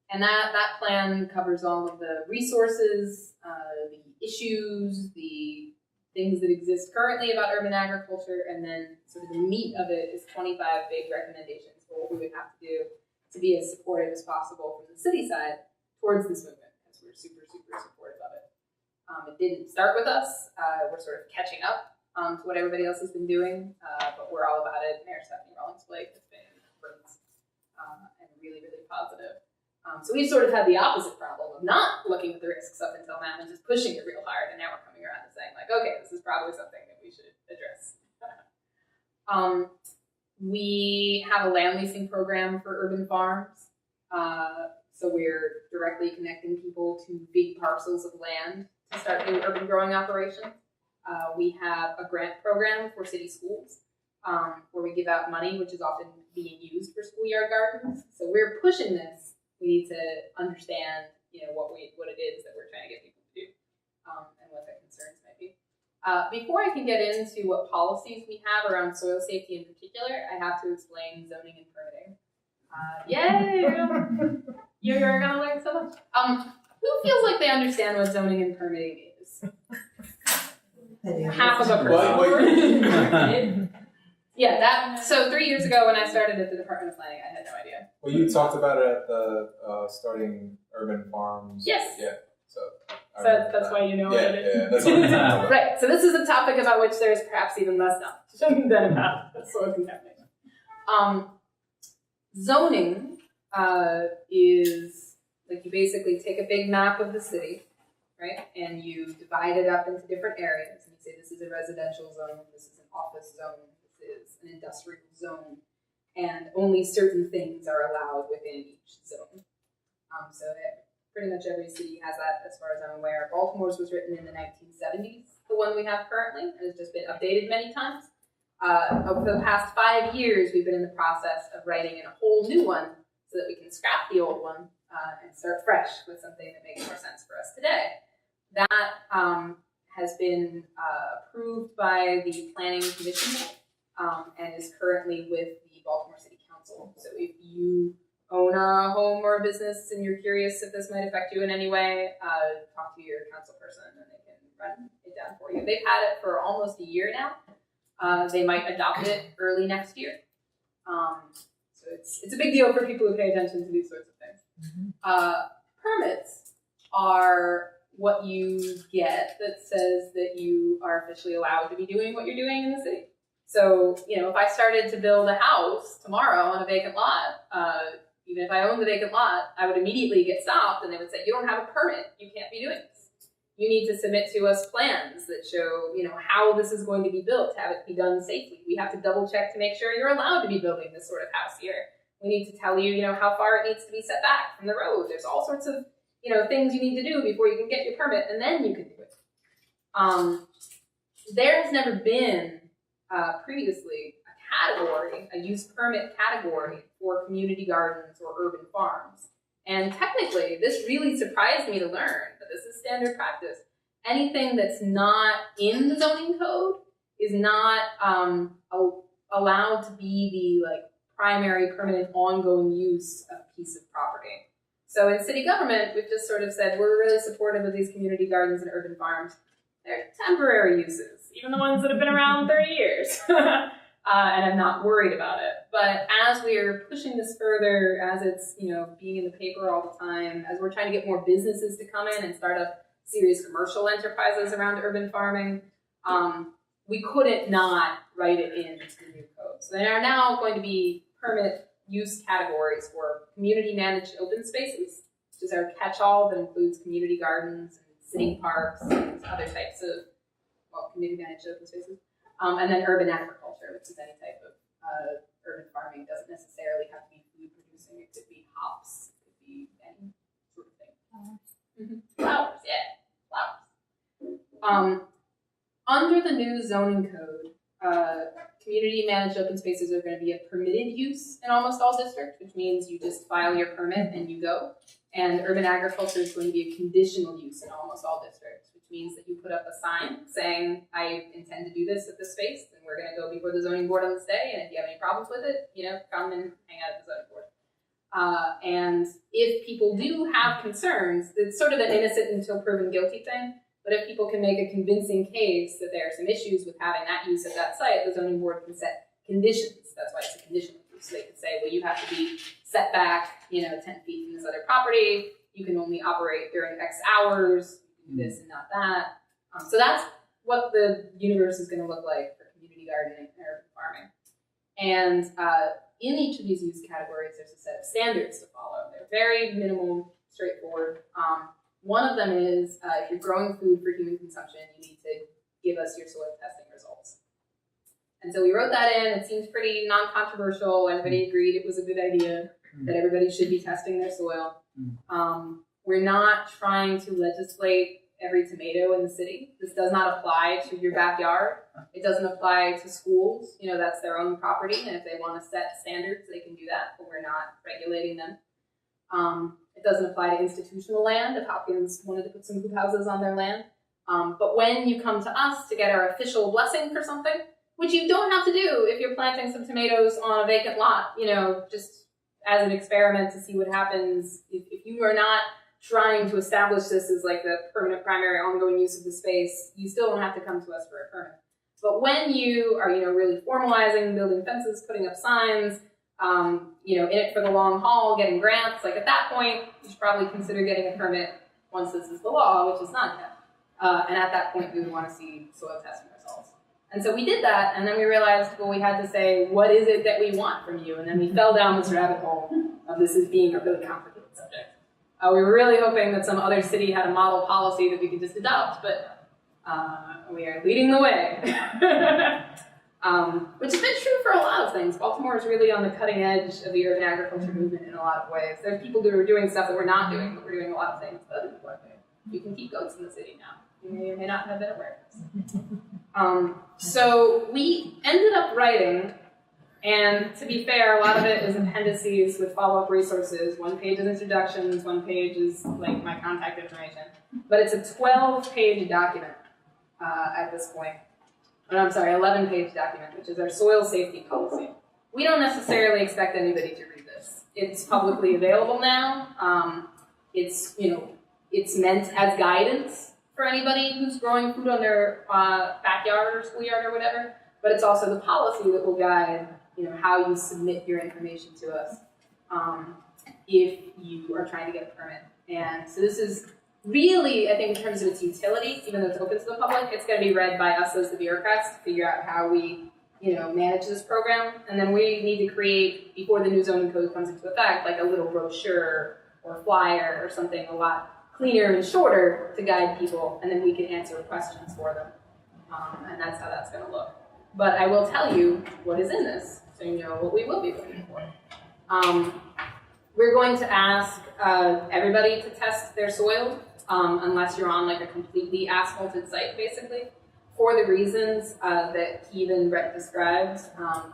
And that plan covers all of the resources, the issues, the things that exist currently about urban agriculture, and then sort of the meat of it is 25 big recommendations for what we would have to do to be as supportive as possible from the city side towards this movement, because we're super, super supportive of it. It didn't start with us. We're sort of catching up to what everybody else has been doing, but we're all about it. Mayor Stephanie Rawlings-Blake has been great and really, really positive. So we've sort of had the opposite problem of not looking at the risks up until now and just pushing it real hard, and now we're coming around and saying, like, okay, this is probably something that we we should address. We have a land leasing program for urban farms. So we're directly connecting people to big parcels of land to start new urban growing operations. We have a grant program for city schools where we give out money, which is often being used for schoolyard gardens. So we're pushing this. We need to understand, what it is that we're trying to get people to do and what their concerns might be. Before I can get into what policies we have around soil safety in particular, I have to explain zoning and permitting. Yay! You're gonna learn so much. Who feels like they understand what zoning and permitting is? Half of a person. Yeah, so 3 years ago when I started at the Department of Planning, I had no idea. Well, you talked about it at the starting urban farms. Yes. Yeah. So that's why you know what it is. Yeah, that's what I'm talking about. Right. So this is a topic about which there's perhaps even less knowledge than about soil contamination. Zoning is like you basically take a big map of the city, right, and you divide it up into different areas, and you say this is a residential zone, this is an office zone, this is an industrial zone, and only certain things are allowed within each zone. So pretty much every city has that, as far as I'm aware. Baltimore's was written in the 1970s, the one we have currently, and has just been updated many times. Over the past 5 years, we've been in the process of writing a whole new one so that we can scrap the old one and start fresh with something that makes more sense for us today. That has been approved by the Planning Commission and is currently with the Baltimore City Council. So if you own a home or a business and you're curious if this might affect you in any way, talk to your council person and they can run it down for you. They've had it for almost a year now. They might adopt it early next year. So it's a big deal for people who pay attention to these sorts of things. Permits are what you get that says that you are officially allowed to be doing what you're doing in the city. So, if I started to build a house tomorrow on a vacant lot, even if I owned the vacant lot, I would immediately get stopped and they would say, you don't have a permit, you can't be doing this. You need to submit to us plans that show, how this is going to be built, to have it be done safely. We have to double check to make sure you're allowed to be building this sort of house here. We need to tell you, how far it needs to be set back from the road. There's all sorts of, things you need to do before you can get your permit, and then you can do it. There has never been previously a use permit category for community gardens or urban farms. And technically, this really surprised me to learn that this is standard practice. Anything that's not in the zoning code is not allowed to be the primary permanent ongoing use of a piece of property. So in city government, we've just sort of said we're really supportive of these community gardens and urban farms. They're temporary uses, even the ones that have been around 30 years. And I'm not worried about it. But as we're pushing this further, as it's being in the paper all the time, as we're trying to get more businesses to come in and start up serious commercial enterprises around urban farming, we couldn't not write it into the new code. So there are now going to be permit use categories for community managed open spaces, which is our catch-all that includes community gardens and city parks and other types of community managed open spaces. And then urban agriculture, which is any type of urban farming. It doesn't necessarily have to be food producing. It could be hops. It could be any sort of thing. Flowers, yeah, flowers. Under the new zoning code, community managed open spaces are going to be a permitted use in almost all districts, which means you just file your permit and you go. And urban agriculture is going to be a conditional use in almost all districts, which means that you put up a sign saying, I intend to do this at this space, and we're going to go before the zoning board on this day, and if you have any problems with it, come and hang out at the zoning board. And if people do have concerns, it's sort of an innocent until proven guilty thing, but if people can make a convincing case that there are some issues with having that use at that site, the zoning board can set conditions. That's why it's a conditional use. So they can say, well, you have to be set back, 10 feet from this other property. You can only operate during X hours. You can do this and not that. So that's what the universe is going to look like for community gardening and urban farming. And in each of these use categories, there's a set of standards to follow. They're very minimal, straightforward. One of them is if you're growing food for human consumption, you need to give us your soil testing results. And so we wrote that in. It seems pretty non-controversial. Everybody agreed it was a good idea that everybody should be testing their soil. We're not trying to legislate every tomato in the city. This does not apply to your backyard. It doesn't apply to schools. You know, that's their own property, and if they want to set standards, they can do that, but we're not regulating them. It doesn't apply to institutional land if Hopkins wanted to put some hoop houses on their land. But when you come to us to get our official blessing for something, which you don't have to do if you're planting some tomatoes on a vacant lot, you know, just as an experiment to see what happens. If you are not trying to establish this as like the permanent primary ongoing use of the space, you still don't have to come to us for a permit. But when you are, you know, really formalizing, building fences, putting up signs, you know, in it for the long haul, getting grants, like at that point, you should probably consider getting a permit once this is the law, which is not yet. And at that point, we would want to see soil testing results. And so we did that, and then we realized, well, we had to say, what is it that we want from you? And then we fell down this rabbit hole of this as being a really complicated subject. We were really hoping that some other city had a model policy that we could just adopt, but we are leading the way. Which has been true for a lot of things. Baltimore is really on the cutting edge of the urban agriculture movement in a lot of ways. There are people who are doing stuff that we're not doing, but we're doing a lot of things that other people are doing. You can keep goats in the city now. You may or may not have been aware of this. So we ended up writing, and to be fair, a lot of it is appendices with follow-up resources. One page is introductions, one page is like my contact information. But it's a 12-page document at this point. Oh, I'm sorry, 11-page document, which is our soil safety policy. We don't necessarily expect anybody to read this. It's publicly available now. It's, you know, it's meant as guidance for anybody who's growing food on their backyard or schoolyard or whatever, but it's also the policy that will guide, you know, how you submit your information to us if you are trying to get a permit. And so this is really, I think in terms of its utility, even though it's open to the public, it's going to be read by us as the bureaucrats to figure out how we, you know, manage this program. And then we need to create, before the new zoning code comes into effect, like a little brochure or flyer or something a lot cleaner and shorter to guide people, and then we can answer questions for them. And that's how that's going to look. But I will tell you what is in this, so you know what we will be looking for. We're going to ask everybody to test their soil, unless you're on like a completely asphalted site, basically, for the reasons that Keith and Brett described.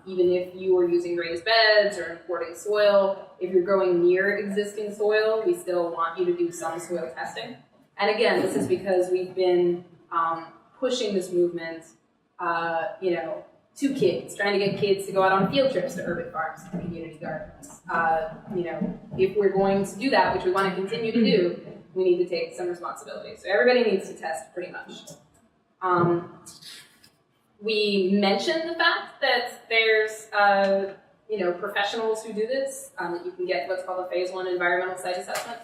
Even if you are using raised beds or importing soil, if you're growing near existing soil, we still want you to do some soil testing. And again, this is because we've been pushing this movement, you know, to kids, trying to get kids to go out on field trips to urban farms and community gardens. You know, if we're going to do that, which we want to continue to do, we need to take some responsibility. So everybody needs to test pretty much. We mentioned the fact that there's, you know, professionals who do this, that you can get what's called a phase 1 environmental site assessment.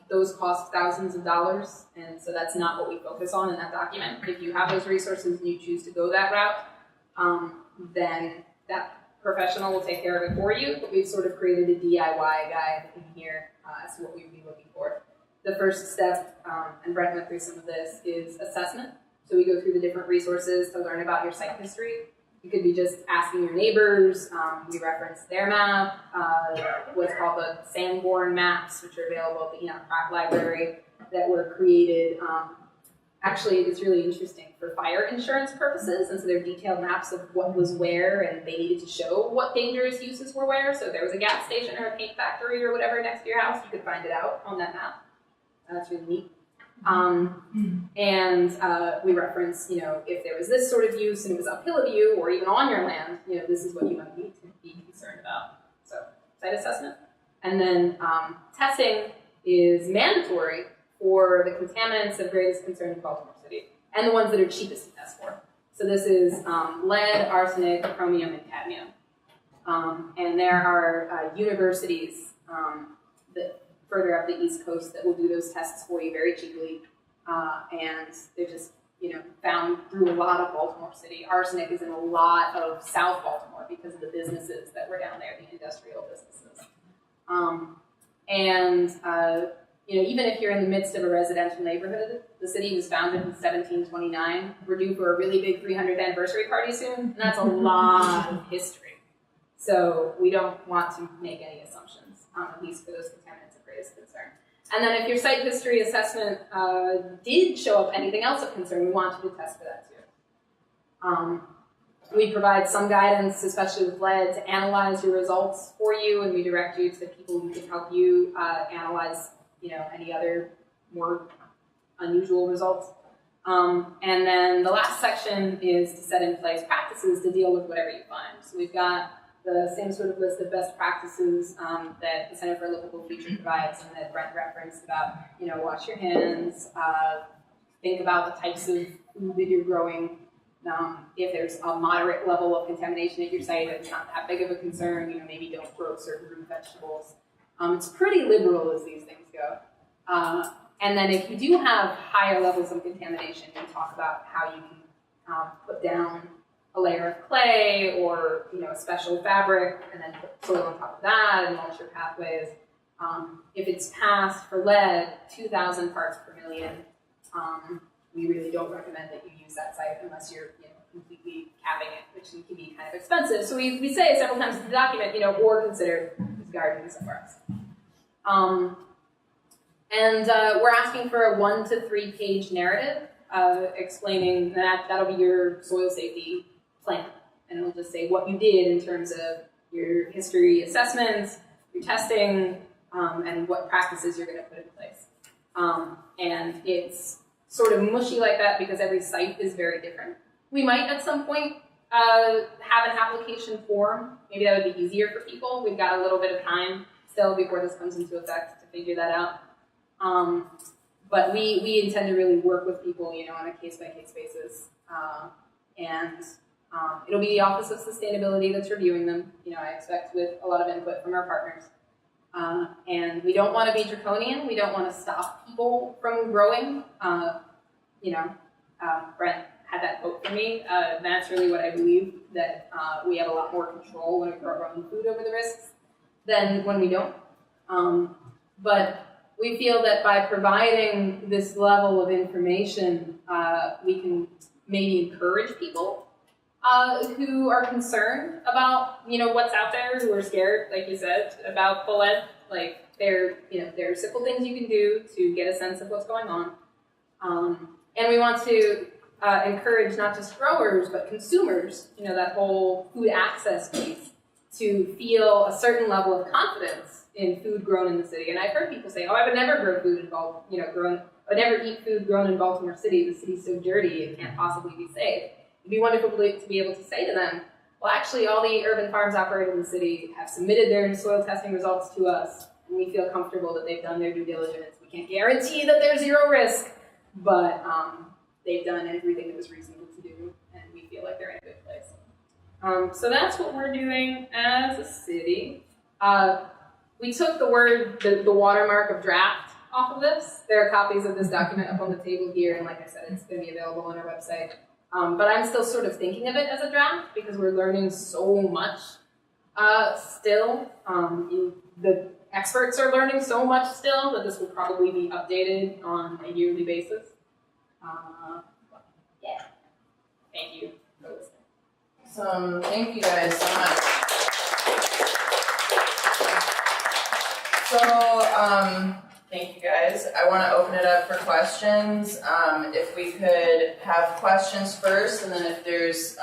Those cost thousands of dollars, and so that's not what we focus on in that document. If you have those resources and you choose to go that route, then that professional will take care of it for you, but we've sort of created a DIY guide in here as to what we would be looking for. The first step, and Brett went through some of this, is assessment. So we go through the different resources to learn about your site history. You could be just asking your neighbors. We reference their map, what's called the Sanborn maps, which are available at the Enoch Pratt Library, that were created. Actually, it's really interesting for fire insurance purposes, and so they're detailed maps of what was where, and they needed to show what dangerous uses were where. So if there was a gas station or a paint factory or whatever next to your house, you could find it out on that map. That's really neat. And we reference, you know, if there was this sort of use and it was uphill of you or even on your land, you know, this is what you might need to be concerned about. So site assessment. And then testing is mandatory for the contaminants of greatest concern in Baltimore City and the ones that are cheapest to test for. So this is lead, arsenic, chromium, and cadmium. And there are universities that further up the East Coast that will do those tests for you very cheaply. And they're just, you know, found through a lot of Baltimore City. Arsenic is in a lot of South Baltimore because of the businesses that were down there, the industrial businesses. even if you're in the midst of a residential neighborhood, the city was founded in 1729. We're due for a really big 300th anniversary party soon, and that's a lot of history. So we don't want to make any assumptions, at least for those contaminants of greatest concern. And then if your site history assessment did show up anything else of concern, we want you to test for that too. We provide some guidance, especially with lead, to analyze your results for you, and we direct you to people who can help you analyze, any other more unusual results. And then the last section is to set in place practices to deal with whatever you find. So we've got the same sort of list of best practices that the Center for a Livable Future provides, and that Brent referenced about, wash your hands, think about the types of food that you're growing. If there's a moderate level of contamination at your site, it's not that big of a concern. Maybe don't grow certain root vegetables. It's pretty liberal as these things go. And then if you do have higher levels of contamination, we talk about how you can put down a layer of clay or a special fabric, and then put soil on top of that and mulch your pathways. If it's passed for lead, 2,000 parts per million. We really don't recommend that you use that site unless you're completely capping it, which can be kind of expensive. So we say several times in the document, or consider discarding somewhere else. And we're asking for a 1 to 3 page narrative explaining that'll be your soil safety plan. And it'll just say what you did in terms of your history assessments, your testing, and what practices you're going to put in place. And it's sort of mushy like that because every site is very different. We might at some point have an application form. Maybe that would be easier for people. We've got a little bit of time still before this comes into effect to figure that out. But we intend to really work with people, on a case-by-case basis. It'll be the Office of Sustainability that's reviewing them, I expect, with a lot of input from our partners. And we don't want to be draconian. We don't want to stop people from growing. Brent had that quote for me. That's really what I believe, that we have a lot more control when we grow our own food over the risks than when we don't. But we feel that by providing this level of information, we can maybe encourage people who are concerned about, what's out there, who are scared, like you said, about the lead. Like, there are simple things you can do to get a sense of what's going on. And we want to encourage not just growers, but consumers, that whole food access piece, to feel a certain level of confidence in food grown in the city. And I've heard people say, I would never grow food in I would never eat food grown in Baltimore City. The city's so dirty, it can't possibly be safe. It'd be wonderful to be able to say to them, well, actually, all the urban farms operating in the city have submitted their soil testing results to us, and we feel comfortable that they've done their due diligence. We can't guarantee that there's zero risk, but they've done everything that was reasonable to do, and we feel like they're in a good place. So that's what we're doing as a city. We took the watermark of draft off of this. There are copies of this document up on the table here, and like I said, it's going to be available on our website. But I'm still sort of thinking of it as a draft because we're learning so much still. The experts are learning so much still that this will probably be updated on a yearly basis. Yeah. Thank you for listening. Awesome. Thank you guys so much. So, thank you guys. I want to open it up for questions. If we could have questions first, and then if there's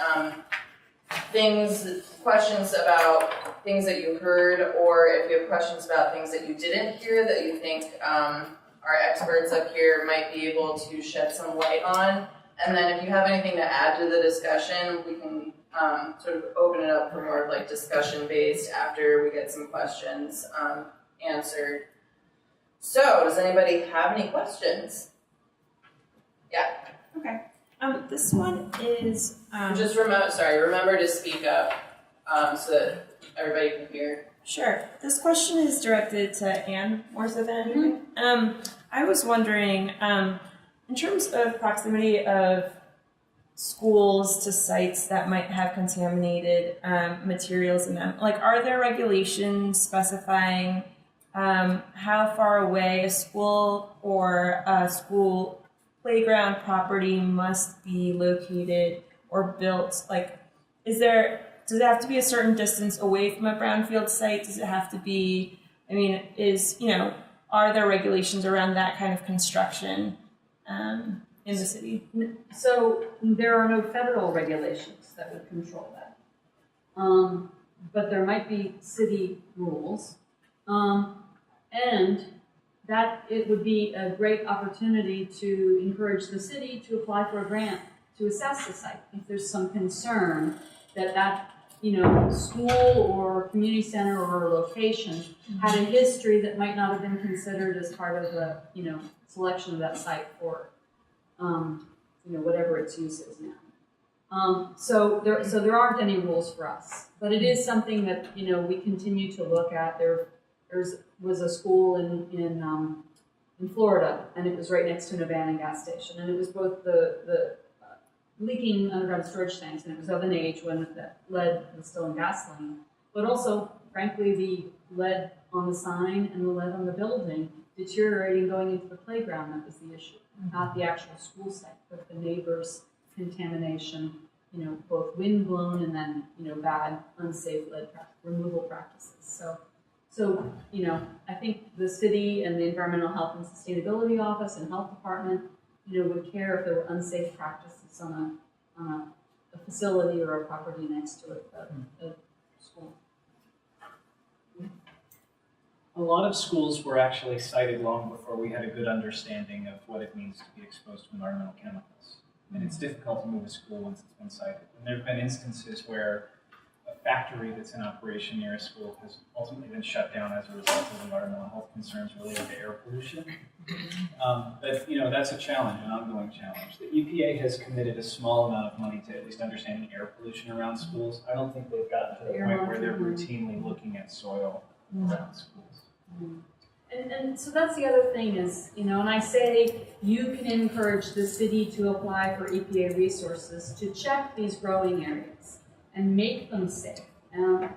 questions about things that you heard, or if you have questions about things that you didn't hear that you think our experts up here might be able to shed some light on. And then if you have anything to add to the discussion, we can sort of open it up for more of like discussion based after we get some questions answered. So, does anybody have any questions? Yeah. Okay. This one is just remember to speak up so that everybody can hear. Sure. This question is directed to Anne more so than anything. I was wondering, in terms of proximity of schools to sites that might have contaminated materials in them, like, are there regulations specifying how far away a school or a school playground property must be located or built. Like, does it have to be a certain distance away from a brownfield site? Does it have to be, are there regulations around that kind of construction in the city? So there are no federal regulations that would control that. But there might be city rules. And that it would be a great opportunity to encourage the city to apply for a grant to assess the site. If there's some concern that school or community center or location had a history that might not have been considered as part of the, selection of that site for, whatever its use is now. So there aren't any rules for us, but it is something that, we continue to look at. There was a school in Florida, and it was right next to an abandoned gas station, and it was both the leaking underground storage tanks, and it was of an age when the lead was still in gasoline, but also, frankly, the lead on the sign and the lead on the building deteriorating going into the playground. That was the issue, not the actual school site, but the neighbors' contamination, both wind blown and then, bad, unsafe lead removal practices. So, I think the city and the Environmental Health and Sustainability Office and Health Department, would care if there were unsafe practices on a facility or a property next to a school. A lot of schools were actually cited long before we had a good understanding of what it means to be exposed to environmental chemicals. And it's difficult to move a school once it's been cited. And there have been instances where a factory that's in operation near a school has ultimately been shut down as a result of environmental health concerns related to air pollution. But that's a challenge, an ongoing challenge. The EPA has committed a small amount of money to at least understanding air pollution around schools. I don't think they've gotten to the point where they're routinely looking at soil around schools. And so that's the other thing is, and I say you can encourage the city to apply for EPA resources to check these growing areas and make them safe,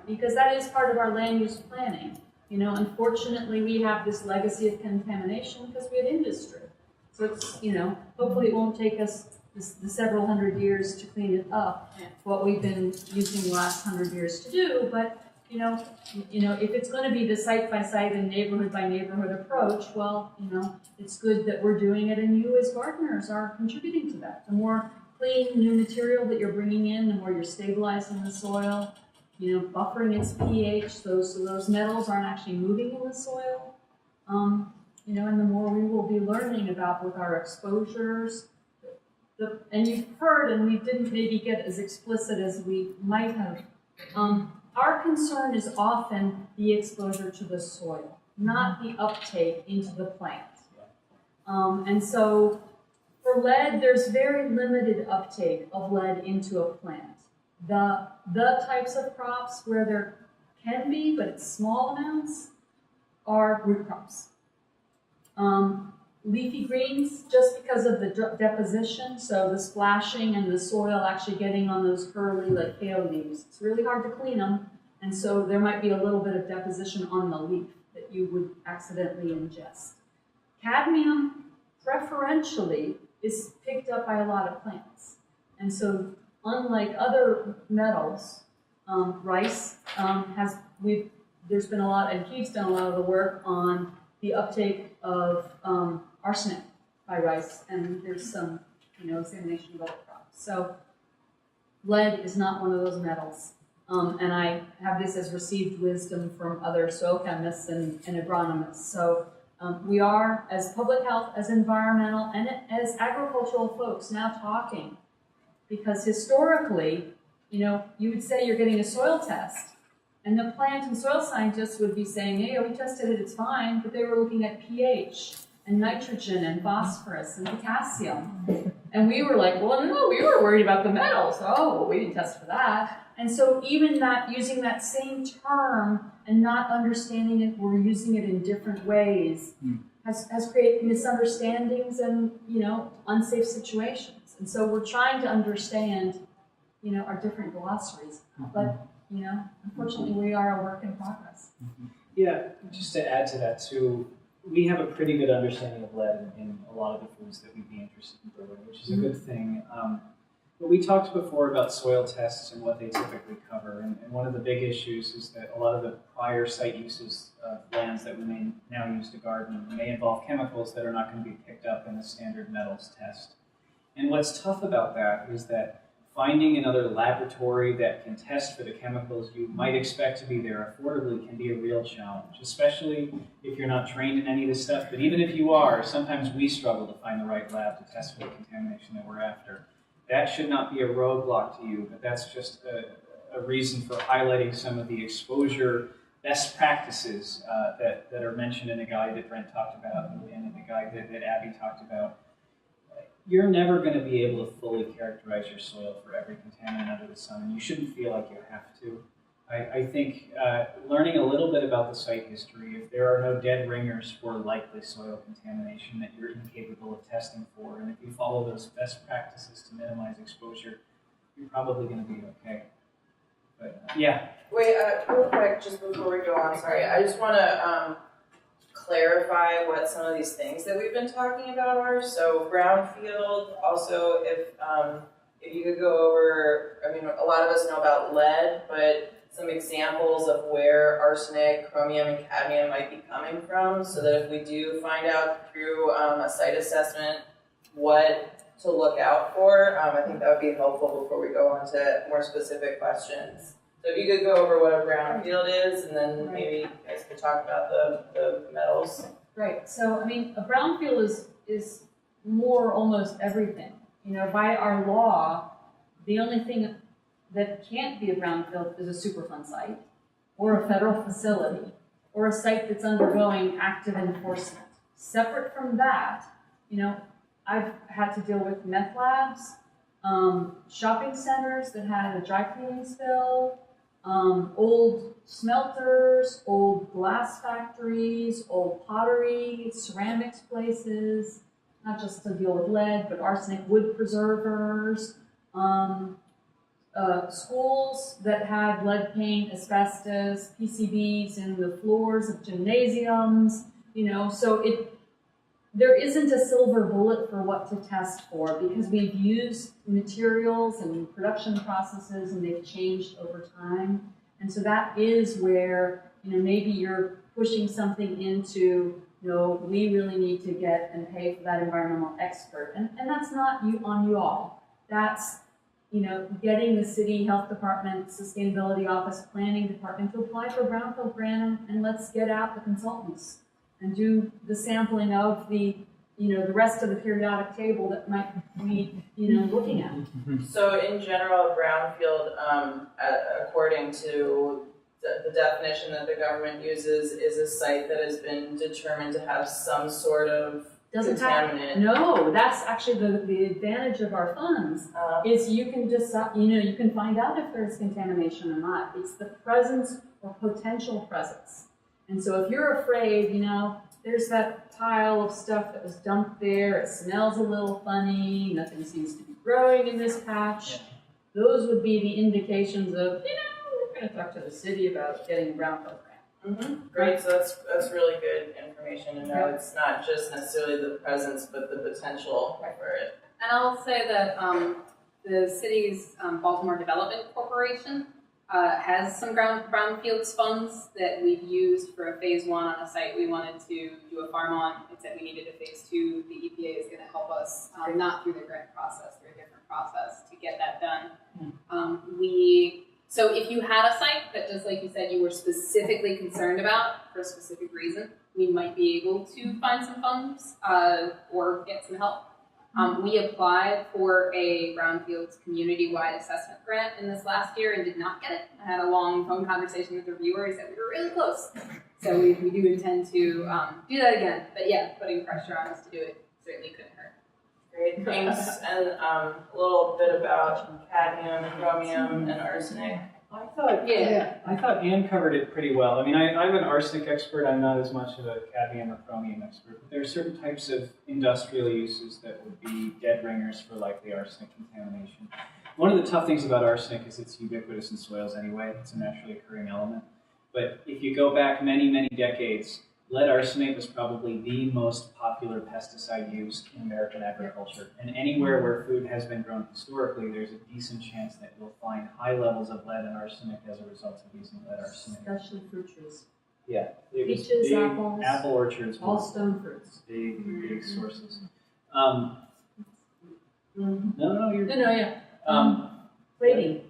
because that is part of our land use planning. Unfortunately, we have this legacy of contamination because we had industry. So it's, hopefully it won't take us the several hundred years to clean it up, what we've been using the last 100 years to do. But, if it's going to be the site by site and neighborhood by neighborhood approach, well, it's good that we're doing it, and you as gardeners are contributing to that. The more clean new material that you're bringing in, the more you're stabilizing the soil, buffering its pH, so those metals aren't actually moving in the soil. And the more we will be learning about with our exposures. And you've heard, and we didn't maybe get as explicit as we might have. Our concern is often the exposure to the soil, not the uptake into the plant. And so for lead, there's very limited uptake of lead into a plant. The types of crops where there can be, but it's small amounts, are root crops. Leafy greens, just because of the deposition, so the splashing and the soil actually getting on those curly, like kale leaves, it's really hard to clean them, and so there might be a little bit of deposition on the leaf that you would accidentally ingest. Cadmium, preferentially, is picked up by a lot of plants, and so unlike other metals, rice there's been a lot, and Keith's done a lot of the work on the uptake of arsenic by rice, and there's some, examination of other crops. So lead is not one of those metals, and I have this as received wisdom from other soil chemists and agronomists. So we are, as public health, as environmental, and as agricultural folks, now talking, because historically, you would say you're getting a soil test, and the plant and soil scientists would be saying, hey, we tested it, it's fine, but they were looking at pH and nitrogen and phosphorus and potassium. And we were like, well, no, we were worried about the metals. Oh, well, we didn't test for that. And so even that, using that same term and not understanding it, we're using it in different ways, has created misunderstandings and, unsafe situations. And so we're trying to understand, our different glossaries. But, unfortunately, we are a work in progress. Yeah, just to add to that too, we have a pretty good understanding of lead in a lot of the foods that we'd be interested in growing, which is a good thing. But we talked before about soil tests and what they typically cover, and one of the big issues is that a lot of the prior site uses of lands that we may now use to garden may involve chemicals that are not going to be picked up in the standard metals test. And what's tough about that is that finding another laboratory that can test for the chemicals you might expect to be there affordably can be a real challenge, especially if you're not trained in any of this stuff. But even if you are, sometimes we struggle to find the right lab to test for the contamination that we're after. That should not be a roadblock to you, but that's just a reason for highlighting some of the exposure best practices that are mentioned in the guide that Brent talked about and in the guide that Abby talked about. You're never going to be able to fully characterize your soil for every contaminant under the sun, and you shouldn't feel like you have to. I think learning a little bit about the site history, if there are no dead ringers for likely soil contamination that you're incapable of testing for, and if you follow those best practices to minimize exposure, you're probably going to be okay. But yeah. Wait, real quick, just before we go on, sorry, I just want to clarify what some of these things that we've been talking about are. So brownfield, also if you could go over, I mean, a lot of us know about lead, but some examples of where arsenic, chromium, and cadmium might be coming from, so that if we do find out through a site assessment what to look out for, I think that would be helpful before we go on to more specific questions. So if you could go over what a brownfield is, and then maybe you guys could talk about the metals. Right. So I mean, a brownfield is more almost everything. You know, by our law, the only thing that can't be a brownfield is a Superfund site, or a federal facility, or a site that's undergoing active enforcement. Separate from that, you know, I've had to deal with meth labs, shopping centers that had a dry cleaning spill, old smelters, old glass factories, old pottery, ceramics places, not just to deal with lead, but arsenic wood preservers, schools that had lead paint, asbestos, PCBs in the floors of gymnasiums, you know, so there isn't a silver bullet for what to test for, because we've used materials and production processes and they've changed over time. And so that is where, you know, maybe you're pushing something into, you know, we really need to get and pay for that environmental expert. And that's not on you all. That's, you know, getting the city health department, sustainability office, planning department to apply for a brownfield grant, and let's get out the consultants and do the sampling of the, you know, the rest of the periodic table that might need, you know, looking at. So in general, brownfield, according to the definition that the government uses, is a site that has been determined to have some sort of contaminant. No, that's actually the advantage of our funds, is you can just, you know, you can find out if there's contamination or not. It's the presence or potential presence. And so if you're afraid, you know, there's that pile of stuff that was dumped there, it smells a little funny, nothing seems to be growing in this patch, those would be the indications of, you know, we're going to talk to the city about getting a brownfield grant. Great, so that's really good information to know. It's not just necessarily the presence, but the potential for it. And I'll say that the city's Baltimore Development Corporation has some brownfields funds that we've used for a phase 1 on a site we wanted to do a farm on. It said we needed a phase 2. The EPA is going to help us, not through the grant process, through a different process to get that done. So if you had a site that, just like you said, you were specifically concerned about for a specific reason, we might be able to find some funds or get some help. We applied for a brownfields community-wide assessment grant in this last year and did not get it. I had a long phone conversation with the reviewer. He said we were really close. So we do intend to do that again. But yeah, putting pressure on us to do it certainly couldn't hurt. Great, thanks. And a little bit about cadmium, chromium, and arsenic. I thought Anne covered it pretty well. I mean, I'm an arsenic expert. I'm not as much of a cadmium or chromium expert. But there are certain types of industrial uses that would be dead ringers for likely arsenic contamination. One of the tough things about arsenic is it's ubiquitous in soils anyway. It's a naturally occurring element. But if you go back many, many decades, lead arsenate was probably the most popular pesticide used in American agriculture. And anywhere where food has been grown historically, there's a decent chance that you'll find high levels of lead and arsenic as a result of using lead arsenate. Especially fruit trees. Yeah. It was Peaches, big, apples, apple orchards, all were stone fruits. big sources. No, you're. yeah. Plating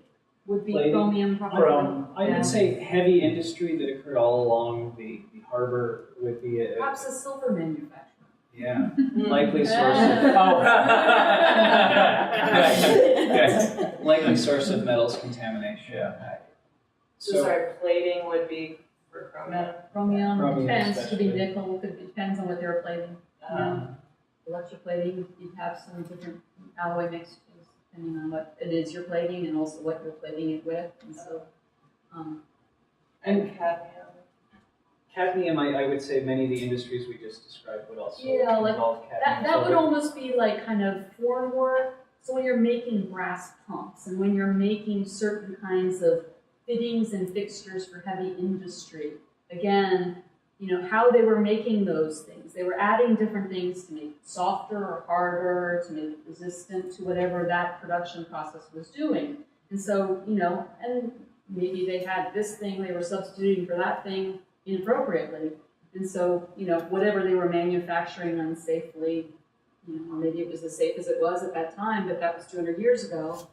would be Plating. chromium probably. I would say heavy industry that occurred all along the harbor with the. Perhaps a silver manufacturer. Yeah, likely source of. Oh. Good. Likely source of metals contamination. Yeah. So sorry, plating would be for chromium. Chromium depends. Could be especially. nickel. Depends on what they were plating. Electroplating, you'd have some different alloy mixtures depending on what it is you're plating and also what you're plating it with. And so, And cadmium. Cadmium, I would say many of the industries we just described would also yeah, like involve cadmium. that would almost be like kind of form work. So when you're making brass pumps and when you're making certain kinds of fittings and fixtures for heavy industry, again, how they were making those things. They were adding different things to make it softer or harder, to make it resistant to whatever that production process was doing. And so, and maybe they had this thing, they were substituting for that thing inappropriately. And so, whatever they were manufacturing unsafely, maybe it was as safe as it was at that time, but that was 200 years ago.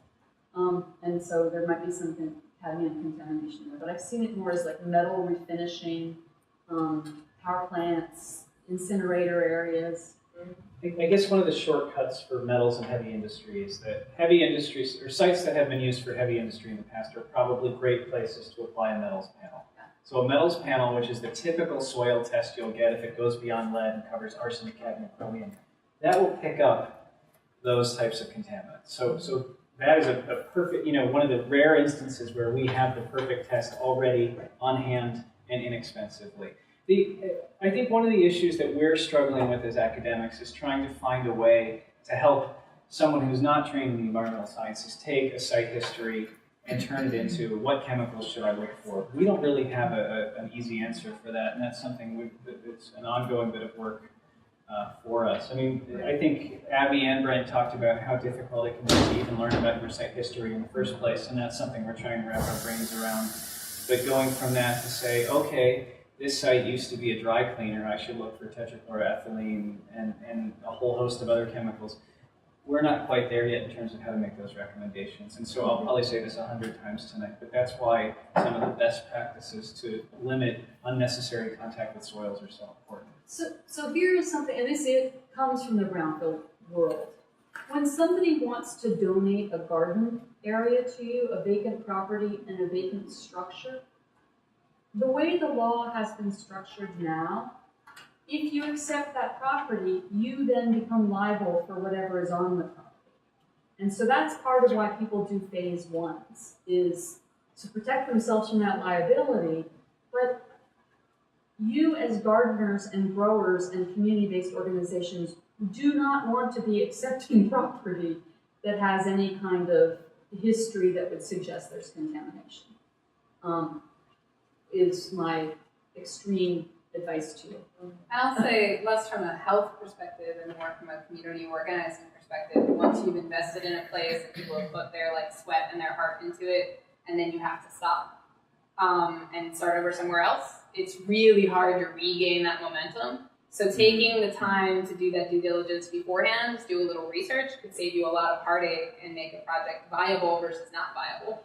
And so there might be some cadmium contamination there. But I've seen it more as like metal refinishing, power plants, incinerator areas. I guess one of the shortcuts for metals and heavy industry is that heavy industries, or sites that have been used for heavy industry in the past, are probably great places to apply a metals panel. So a metals panel, which is the typical soil test you'll get if it goes beyond lead and covers arsenic, cadmium, chromium, that will pick up those types of contaminants. So that is a perfect, one of the rare instances where we have the perfect test already on hand and inexpensively. I think one of the issues that we're struggling with as academics is trying to find a way to help someone who's not trained in the environmental sciences take a site history and turn it into what chemicals should I look for. We don't really have an easy answer for that, and that's something it's an ongoing bit of work for us. I mean, I think Abby and Brent talked about how difficult it can be to even learn about your site history in the first place, and that's something we're trying to wrap our brains around. But going from that to say, okay, this site used to be a dry cleaner, I should look for tetrachloroethylene and a whole host of other chemicals. We're not quite there yet in terms of how to make those recommendations. And so I'll probably say this 100 times tonight, but that's why some of the best practices to limit unnecessary contact with soils are so important. So here is something, and it comes from the brownfield world. When somebody wants to donate a garden area to you, a vacant property and a vacant structure, the way the law has been structured now, if you accept that property, you then become liable for whatever is on the property. And so that's part of why people do phase ones, is to protect themselves from that liability. But you as gardeners and growers and community-based organizations do not want to be accepting property that has any kind of history that would suggest there's contamination. Is my extreme advice to you. And I'll say less from a health perspective and more from a community organizing perspective. Once you've invested in a place and people have put their sweat and their heart into it, and then you have to stop and start over somewhere else, it's really hard to regain that momentum. So taking the time to do that due diligence beforehand, do a little research, could save you a lot of heartache and make a project viable versus not viable.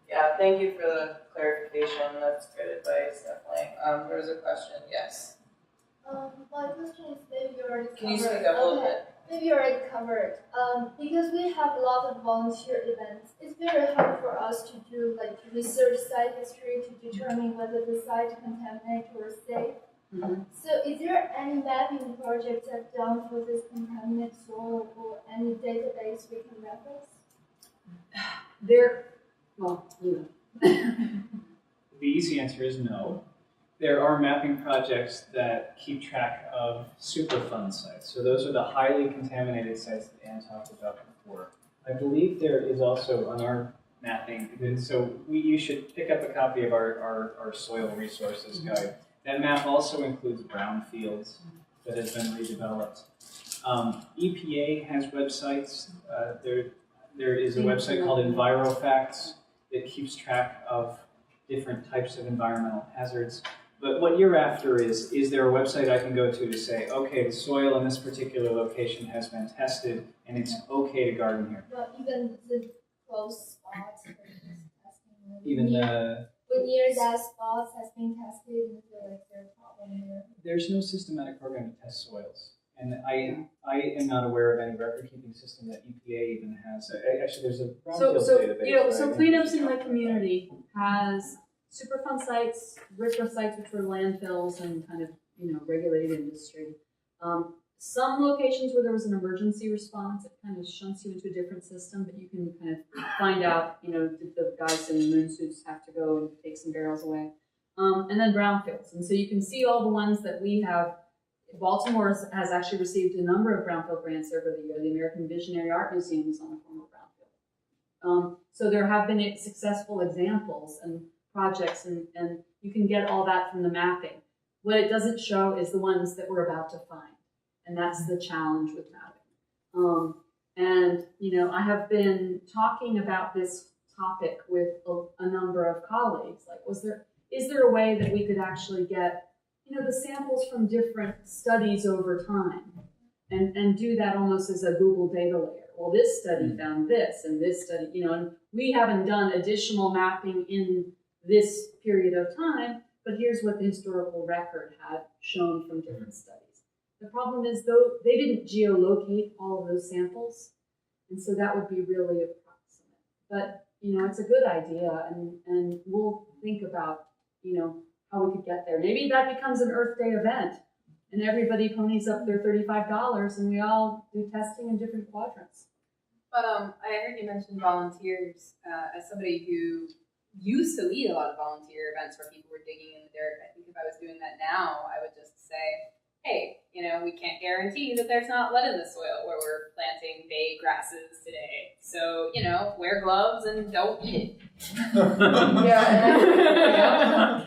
Yeah, thank you for the clarification. That's good advice, definitely. There was a question. Yes. My question is maybe you already covered. Can you speak up a little bit? Maybe you already covered. Because we have a lot of volunteer events, it's very hard for us to do research site history to determine whether the site contaminated or safe. So is there any mapping project that's done for this contaminated soil or any database we can reference? The easy answer is no. There are mapping projects that keep track of Superfund sites. So those are the highly contaminated sites that Ann talked about before. I believe there is also on our mapping. So you should pick up a copy of our soil resources guide. That map also includes brownfields that has been redeveloped. EPA has websites. There is a website called EnviroFacts that keeps track of different types of environmental hazards. But what you're after is there a website I can go to say, okay, the soil in this particular location has been tested and it's okay to garden here? But even the close spots for testing. Even the... When near that spots has been tested, you feel like there's a problem there. There's no systematic program to test soils. And I am not aware of any record-keeping system that EPA even has. Actually, there's a brownfield database. So Cleanups in My Community has Superfund sites, RCRA sites, which are landfills and kind of, regulated industry. Some locations where there was an emergency response, it kind of shunts you into a different system, but you can kind of find out, did the guys in moon suits have to go and take some barrels away? And then brownfields. And so you can see all the ones that we have. Baltimore has actually received a number of brownfield grants over the year. The American Visionary Art Museum is on a former brownfield. So there have been successful examples and projects, and you can get all that from the mapping. What it doesn't show is the ones that we're about to find. And that's the challenge with mapping. I have been talking about this topic with a number of colleagues. Like, is there a way that we could actually get, the samples from different studies over time and do that almost as a Google data layer? Well, this study found this, and this study, and we haven't done additional mapping in this period of time, but here's what the historical record had shown from different studies. The problem is, though, they didn't geolocate all of those samples, and so that would be really approximate. But, it's a good idea, and we'll think about, how we could get there. Maybe that becomes an Earth Day event, and everybody ponies up their $35, and we all do testing in different quadrants. But I heard you mention volunteers. As somebody who used to lead a lot of volunteer events where people were digging in the dirt, I think if I was doing that now, I would just say, hey, we can't guarantee that there's not lead in the soil where we're planting bay grasses today. So, wear gloves and don't eat it.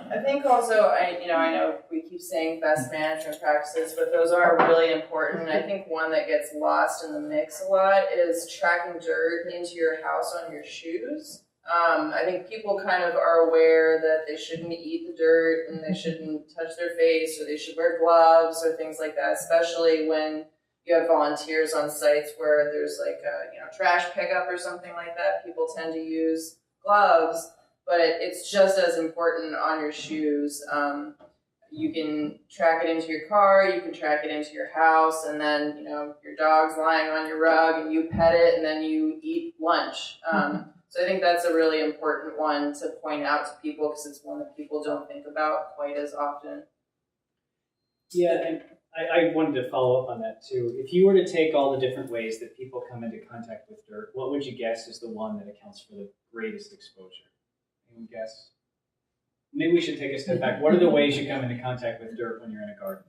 I think also, I know we keep saying best management practices, but those are really important. I think one that gets lost in the mix a lot is tracking dirt into your house on your shoes. I think people kind of are aware that they shouldn't eat the dirt and they shouldn't touch their face, or they should wear gloves or things like that, especially when you have volunteers on sites where there's like a trash pickup or something like that. People tend to use gloves, but it's just as important on your shoes. You can track it into your car, you can track it into your house, and then your dog's lying on your rug and you pet it and then you eat lunch. So I think that's a really important one to point out to people, because it's one that people don't think about quite as often. Yeah, and I wanted to follow up on that too. If you were to take all the different ways that people come into contact with dirt, what would you guess is the one that accounts for the greatest exposure? Anyone guess? Maybe we should take a step back. What are the ways you come into contact with dirt when you're in a garden?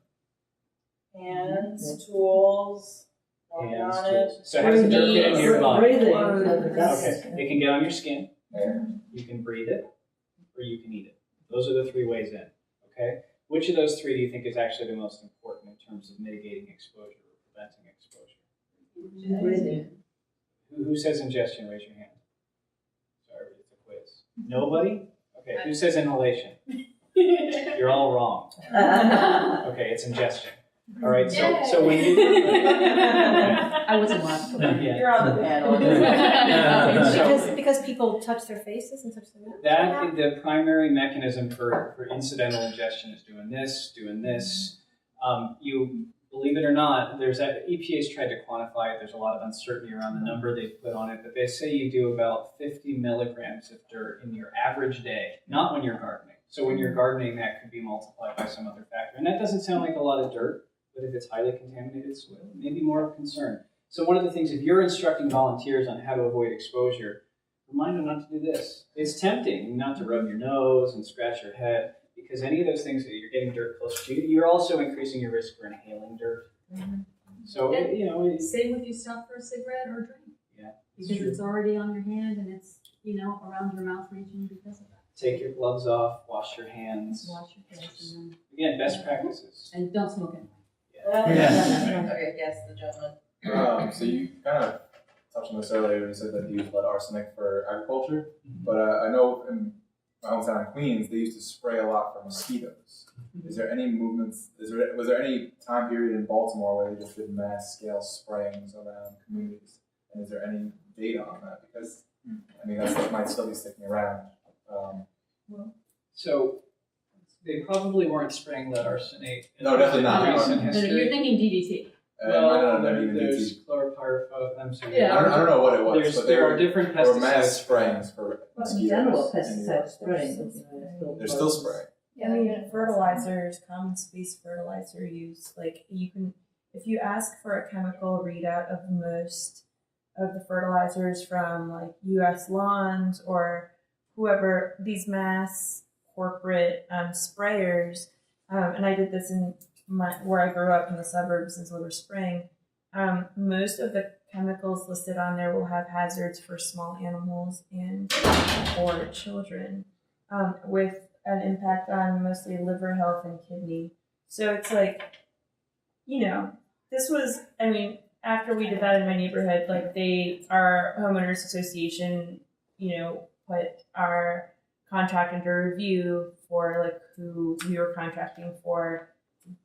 Hands, tools, walking on it. So how does the dirt get into your body? Breathing. Okay, it can get on your skin, you can breathe it, or you can eat it. Those are the three ways in, okay? Which of those three do you think is actually the most important in terms of mitigating exposure or preventing exposure? Breathing. Who says ingestion? Raise your hand. Sorry, it's a quiz. Nobody? Okay, who says inhalation? You're all wrong. Okay, it's ingestion. All right, so when you... I wasn't one. Yeah. You're on the panel. because people touch their faces and touch their mouth. That the primary mechanism for incidental ingestion is doing this. You believe it or not, EPA's tried to quantify it. There's a lot of uncertainty around the number they've put on it, but they say you do about 50 milligrams of dirt in your average day, not when you're gardening. So when you're gardening, that could be multiplied by some other factor. And that doesn't sound like a lot of dirt, but if it's highly contaminated soil, it may be more of a concern. So one of the things, if you're instructing volunteers on how to avoid exposure, remind them not to do this. It's tempting not to rub your nose and scratch your head, because any of those things that you're getting dirt close to, you're also increasing your risk for inhaling dirt. So, same with you stop for a cigarette or a drink. Yeah. Because it's already on your hand and it's, around your mouth region because of that. Take your gloves off, wash your hands. Wash your face and then. Again, best practices. And don't smoke it. Okay, yes, the gentleman. So you kind of touched on this earlier. You said that you used lead arsenic for agriculture, but I know in my hometown in Queens, they used to spray a lot for mosquitoes. Is there any movements? Was there any time period in Baltimore where they just did mass scale sprayings around communities? And is there any data on that? Because I mean, that stuff might still be sticking around. So they probably weren't spraying lead arsenate. No, definitely not. In recent No, history. you're thinking DDT. Well, there's chlorpyrifos. I'm sorry. Yeah. I don't know what it was, but there are different there were pesticides. mass sprayings for But in mosquitoes. general, in pesticide Europe. spraying. They're still spraying. I mean, fertilizers, common space fertilizer use, like you can, if you ask for a chemical readout of most of the fertilizers from like US Lawns or whoever, these mass corporate sprayers, and I did this in where I grew up in the suburbs in Silver Spring, most of the chemicals listed on there will have hazards for small animals and for children, with an impact on mostly liver health and kidney. So it's like, this was, I mean, after we did that in my neighborhood, like our homeowners association, put our contract under review for like who we were contracting for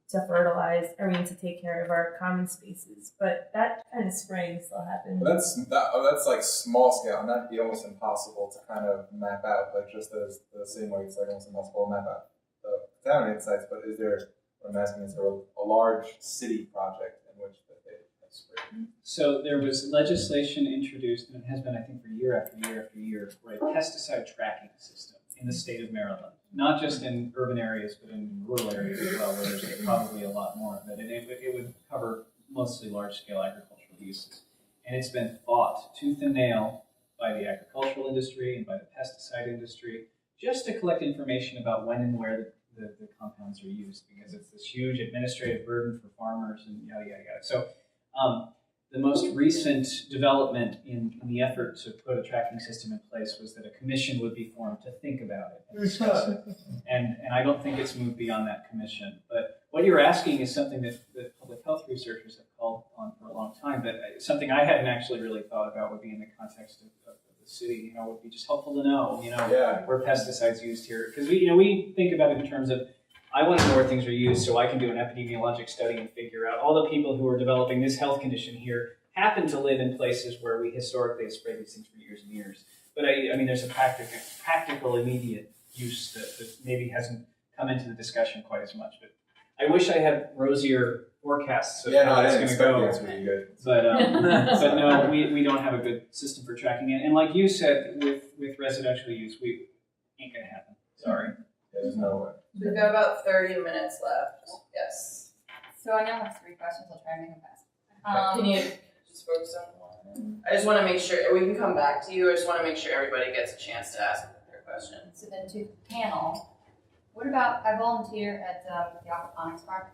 to fertilize, to take care of our common spaces. But that kind of spraying still happens. But that's like small scale, and that'd be almost impossible to kind of map out, like just as the same way it's like almost impossible to map out the contaminated sites. But is there, what I'm asking, is there a large city project in which that they have sprayed? So there was legislation introduced, and it has been, I think, for year after year after year, for a pesticide tracking system in the state of Maryland. Not just in urban areas, but in rural areas as well, where there's probably a lot more of it. And it would cover mostly large-scale agricultural uses. And it's been fought tooth and nail by the agricultural industry and by the pesticide industry, just to collect information about when and where the compounds are used, because it's this huge administrative burden for farmers and yada, yada, yada. So the most recent development in the effort to put a tracking system in place was that a commission would be formed to think about it and discuss it. And I don't think it's moved beyond that commission. But what you're asking is something that public health researchers have called on for a long time, but something I hadn't actually really thought about would be in the context of the city. Would be just helpful to know, where pesticides used here. Because we think about it in terms of, I want to know where things are used so I can do an epidemiologic study and figure out all the people who are developing this health condition here happen to live in places where we historically have sprayed these things for years and years. But I mean, there's a practical, immediate use that maybe hasn't come into the discussion quite as much. But I wish I had rosier forecasts of how it's going to go. Really good. But no, we don't have a good system for tracking it. And like you said, with residential use, we ain't going to happen. Sorry. There's no way. We've got about 30 minutes left. Yes. So I now have 3 questions. I'll try and make them fast. Can you just focus on one? I just want to make sure, we can come back to you. I just want to make sure everybody gets a chance to ask their question. So then to the panel, what about, I volunteer at the aquaponics park.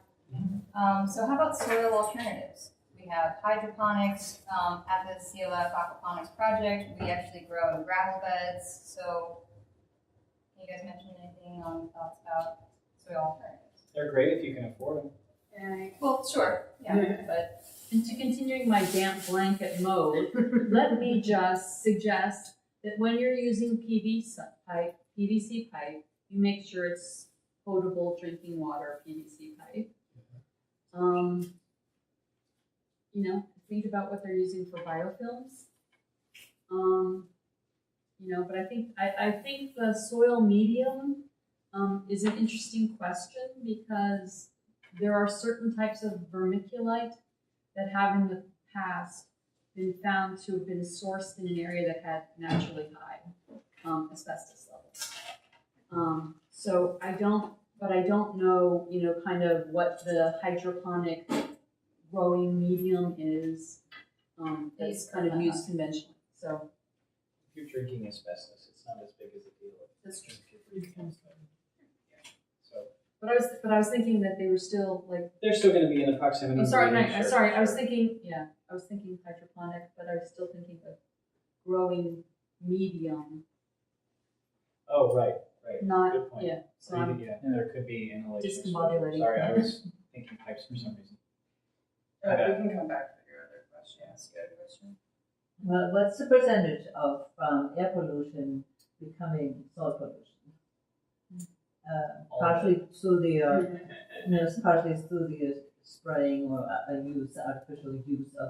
So how about soil alternatives? We have hydroponics at the CLF aquaponics project. We actually grow in gravel beds. So can you guys mention anything on thoughts about soil alternatives? They're great if you can afford them. Well, sure, yeah, but. And to continuing my damp blanket mode, let me just suggest that when you're using PVC pipe, you make sure it's potable drinking water PVC pipe. Think about what they're using for biofilms. But I think the soil medium is an interesting question, because there are certain types of vermiculite that have in the past been found to have been sourced in an area that had naturally high asbestos levels. So I don't know, kind of what the hydroponic growing medium is that's kind of used conventionally. So If you're drinking asbestos, it's not as big as a deal. That's true. So, but I was thinking that they were still like. they're still going to be in the proximity. I'm sorry, of the sorry. I was thinking hydroponic, but I was still thinking of growing medium, Oh, right. not, Good point. yeah, so Or I'm, even, yeah, there could be inhalation. Discombobulating. Sorry, I was thinking pipes for some reason. We can come back to your other questions. You got a question? Well, what's the percentage of air pollution becoming soil pollution? Partially through the, partially through the spraying or artificial use of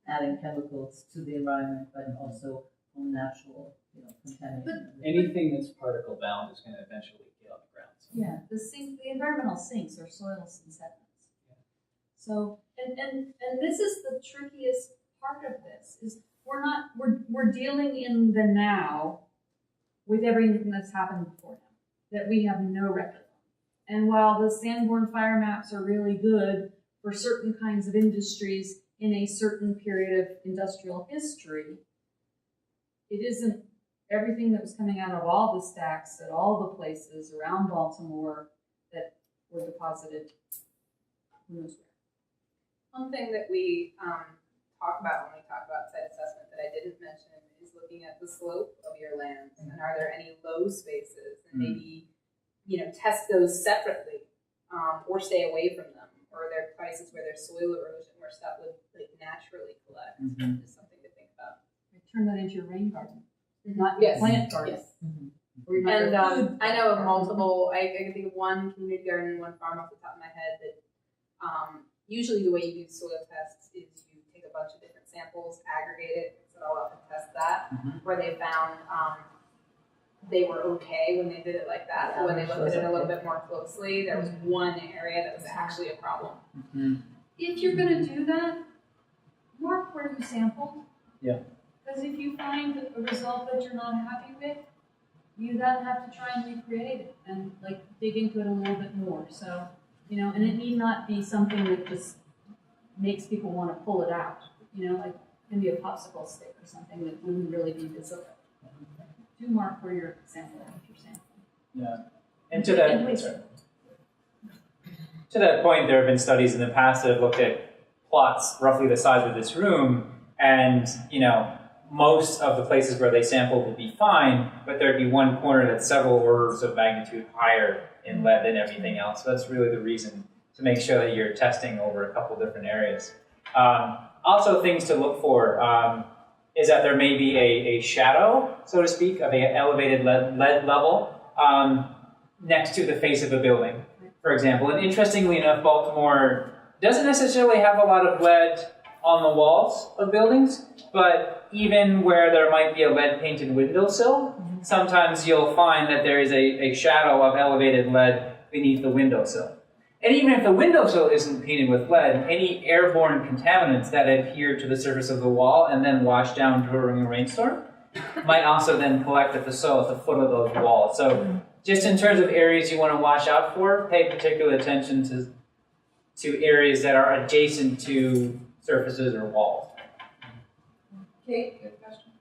adding chemicals to the environment, but also from natural, contamination. Anything that's particle bound is going to eventually get on the ground. yeah, the environmental sinks are soils and sediments. So, and this is the trickiest part of this, is we're dealing in the now with everything that's happened before now, that we have no record of. And while the Sanborn fire maps are really good for certain kinds of industries in a certain period of industrial history, it isn't everything that was coming out of all the stacks at all the places around Baltimore that were deposited. Who knows where? One thing that we talk about when we talk about site assessment that I didn't mention is looking at the slope of your lands and are there any low spaces, and maybe test those separately or stay away from them, or are there places where there's soil erosion where stuff would naturally collect. Just something to think about. Turn that into your rain garden, not Yes. plant garden. Yes. Or your And food I know of garden. multiple. I can think of one community garden, one farm off the top of my head that usually the way you do soil tests is you take a bunch of different samples, aggregate it, mix it all up, and test that. Where they found they were okay when they did it like that. But when they looked at it a little bit more closely, there was one area that was actually a problem. If you're going to do that, mark where you sampled. Yeah. Because if you find a result that you're not happy with, you then have to try and recreate it and dig into it a little bit more. So, and it need not be something that just makes people want to pull it out. It can be a popsicle stick or something that wouldn't really be visible. Do mark where you're sampling if you're sampling. Yeah. And to that point, there have been studies in the past that have looked at plots roughly the size of this room, and most of the places where they sampled would be fine, but there'd be one corner that's several orders of magnitude higher in lead than everything else. So that's really the reason, to make sure that you're testing over a couple different areas. Also, things to look for is that there may be a shadow, so to speak, of an elevated lead level next to the face of a building, for example. And interestingly enough, Baltimore doesn't necessarily have a lot of lead on the walls of buildings, but even where there might be a lead-painted windowsill, sometimes you'll find that there is a shadow of elevated lead beneath the windowsill. And even if the windowsill isn't painted with lead, any airborne contaminants that adhere to the surface of the wall and then wash down during a rainstorm might also then collect at the soil at the foot of those walls. So just in terms of areas you want to watch out for, pay particular attention to areas that are adjacent to surfaces or walls. Kate, good question.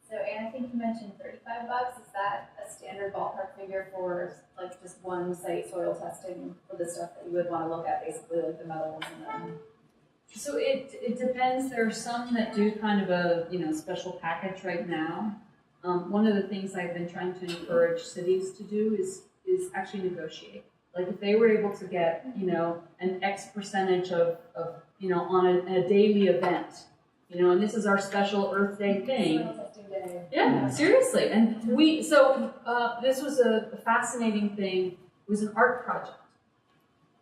So, Anne, I think you mentioned $35. Is that a standard ballpark figure for just one site soil testing for the stuff that you would want to look at, basically like the metals and then? So it depends. There are some that do kind of a special package right now. One of the things I've been trying to encourage cities to do is actually negotiate. Like if they were able to get an X percentage of on a daily event, and this is our special Earth Day thing. Yeah, seriously. And this was a fascinating thing. It was an art project.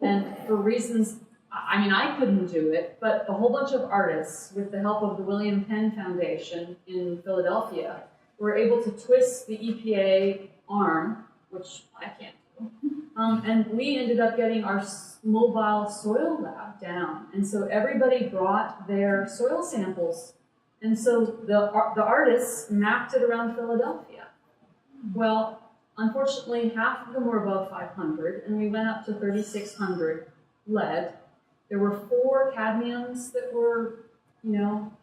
And for reasons, I couldn't do it, but a whole bunch of artists, with the help of the William Penn Foundation in Philadelphia, were able to twist the EPA arm, which I can't do. And we ended up getting our mobile soil lab down. And so everybody brought their soil samples. And so the artists mapped it around Philadelphia. Well, unfortunately, half of them were above 500, and we went up to 3,600 lead. There were 4 cadmiums that were,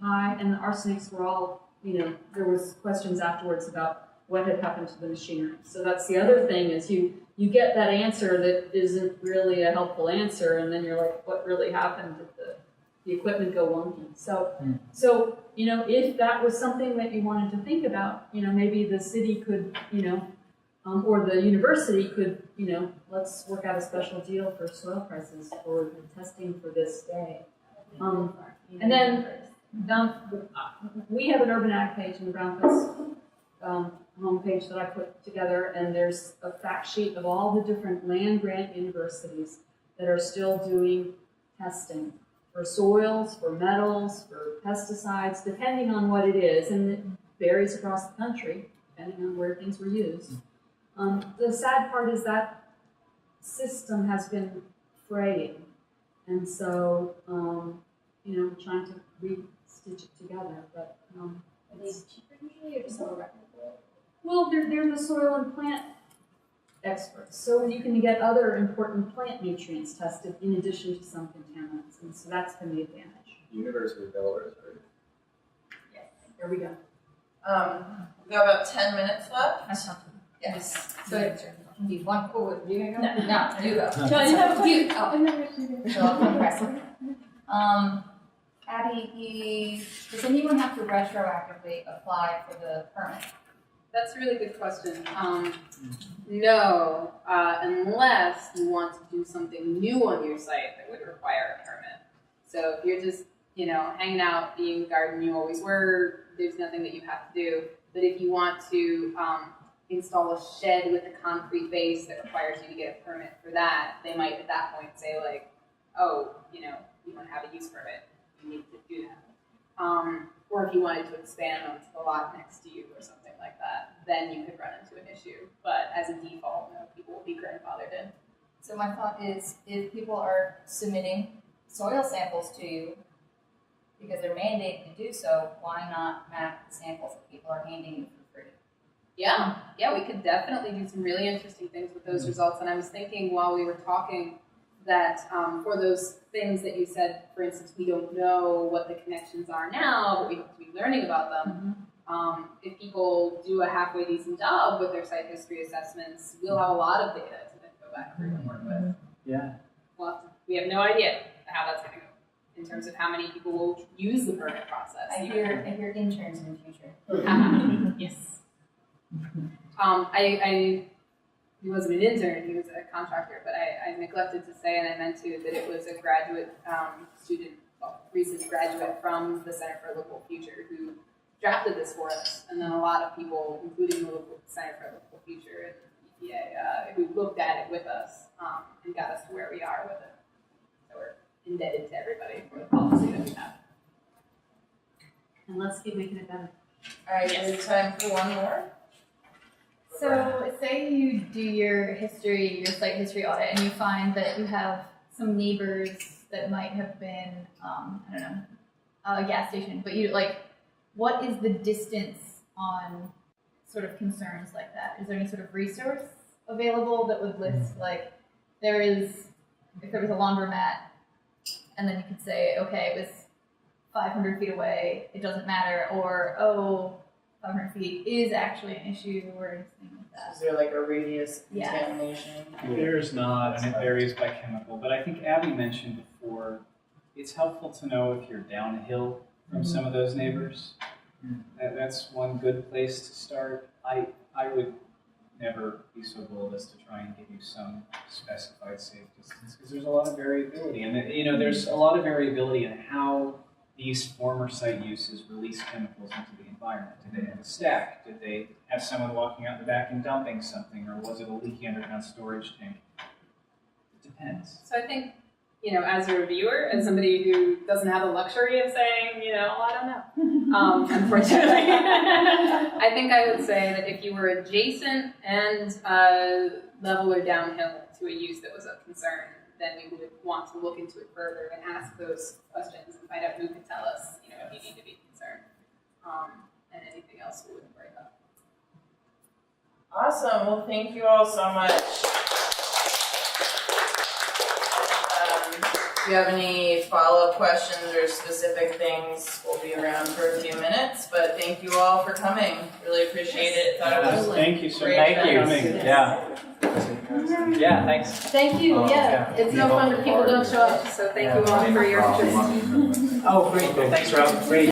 high, and the arsenics were all, there was questions afterwards about what had happened to the machinery. So that's the other thing, is you get that answer that isn't really a helpful answer, and then you're like, what really happened? the equipment go wonky. So if that was something that you wanted to think about, maybe the city could, or the university could, let's work out a special deal for soil prices for the testing for this day. And then we have an Urban Ag page in the Brownfields homepage that I put together, and there's a fact sheet of all the different land-grant universities that are still doing testing for soils, for metals, for pesticides, depending on what it is, and it varies across the country, depending on where things were used. The sad part is that system has been fraying, and so, trying to re-stitch it together, but Are they cheaper usually, or just more reputable? well, they're the soil and plant experts, so you can get other important plant nutrients tested in addition to some contaminants, and so that's been the advantage. University of Delaware is great. Yes, there we go. We've got about 10 minutes left. That's not Yes. So can you one cool? You gonna go? No, you go. No, you have a You. Oh. So I'll come back. Abby, does anyone have to retroactively apply for the permit? That's a really good question. No, unless you want to do something new on your site that would require a permit. So if you're just, hanging out, being the garden you always were, there's nothing that you have to do. But if you want to install a shed with a concrete base that requires you to get a permit for that, they might at that point say like, oh, you don't have a use permit, you need to do that. Or if you wanted to expand onto the lot next to you or something like that, then you could run into an issue. But as a default, no, people will be grandfathered in. So my thought is, if people are submitting soil samples to you because they're mandated to do so, why not map the samples that people are handing you for free? Yeah, we could definitely do some really interesting things with those results. And I was thinking while we were talking that for those things that you said, for instance, we don't know what the connections are now, but we have to be learning about them. If people do a halfway decent job with their site history assessments, we'll have a lot of data to then go back through and work with. Yeah. We have no idea how that's going to go in terms of how many people will use the permit process. I hear interns in the future. Yes. He wasn't an intern, he was a contractor, but I neglected to say, and I meant to, that it was a graduate student, recent graduate from the Center for Livable Future who drafted this for us. And then a lot of people, including the local Center for Livable Future and EPA, who looked at it with us and got us to where we are with it. So we're indebted to everybody for the policy that we have. And let's keep making it better. All right, is there time for one more? So say you do your site history audit, and you find that you have some neighbors that might have been, a gas station, but what is the distance on sort of concerns like that? Is there any sort of resource available that would list, if there was a laundromat, and then you could say, okay, it was 500 feet away, it doesn't matter, or, 500 feet is actually an issue, or anything like that. Is there like a radius contamination? There's not, and it varies by chemical. But I think Abby mentioned before, it's helpful to know if you're downhill from some of those neighbors. That's one good place to start. I would never be so bold as to try and give you some specified safe distance, because there's a lot of variability. And there's a lot of variability in how these former site uses release chemicals into the environment. Did they have a stack? Did they have someone walking out the back and dumping something? Or was it a leaky underground storage tank? It depends. So I think, as a reviewer, as somebody who doesn't have the luxury of saying, I don't know, unfortunately, I think I would say that if you were adjacent and level or downhill to a use that was of concern, then we would want to look into it further and ask those questions and find out who can tell us, if you need to be concerned. And anything else we wouldn't worry about. Awesome. Well, thank you all so much. If you have any follow-up questions or specific things, we'll be around for a few minutes. But thank you all for coming. Really appreciate it. Thought it was Thank you so much great for event. coming. Yeah. Yeah, thanks. Thank you. Yeah, it's no fun if people don't show up. So thank you all for your interest. Oh, great. Well, thanks, Rob. Great.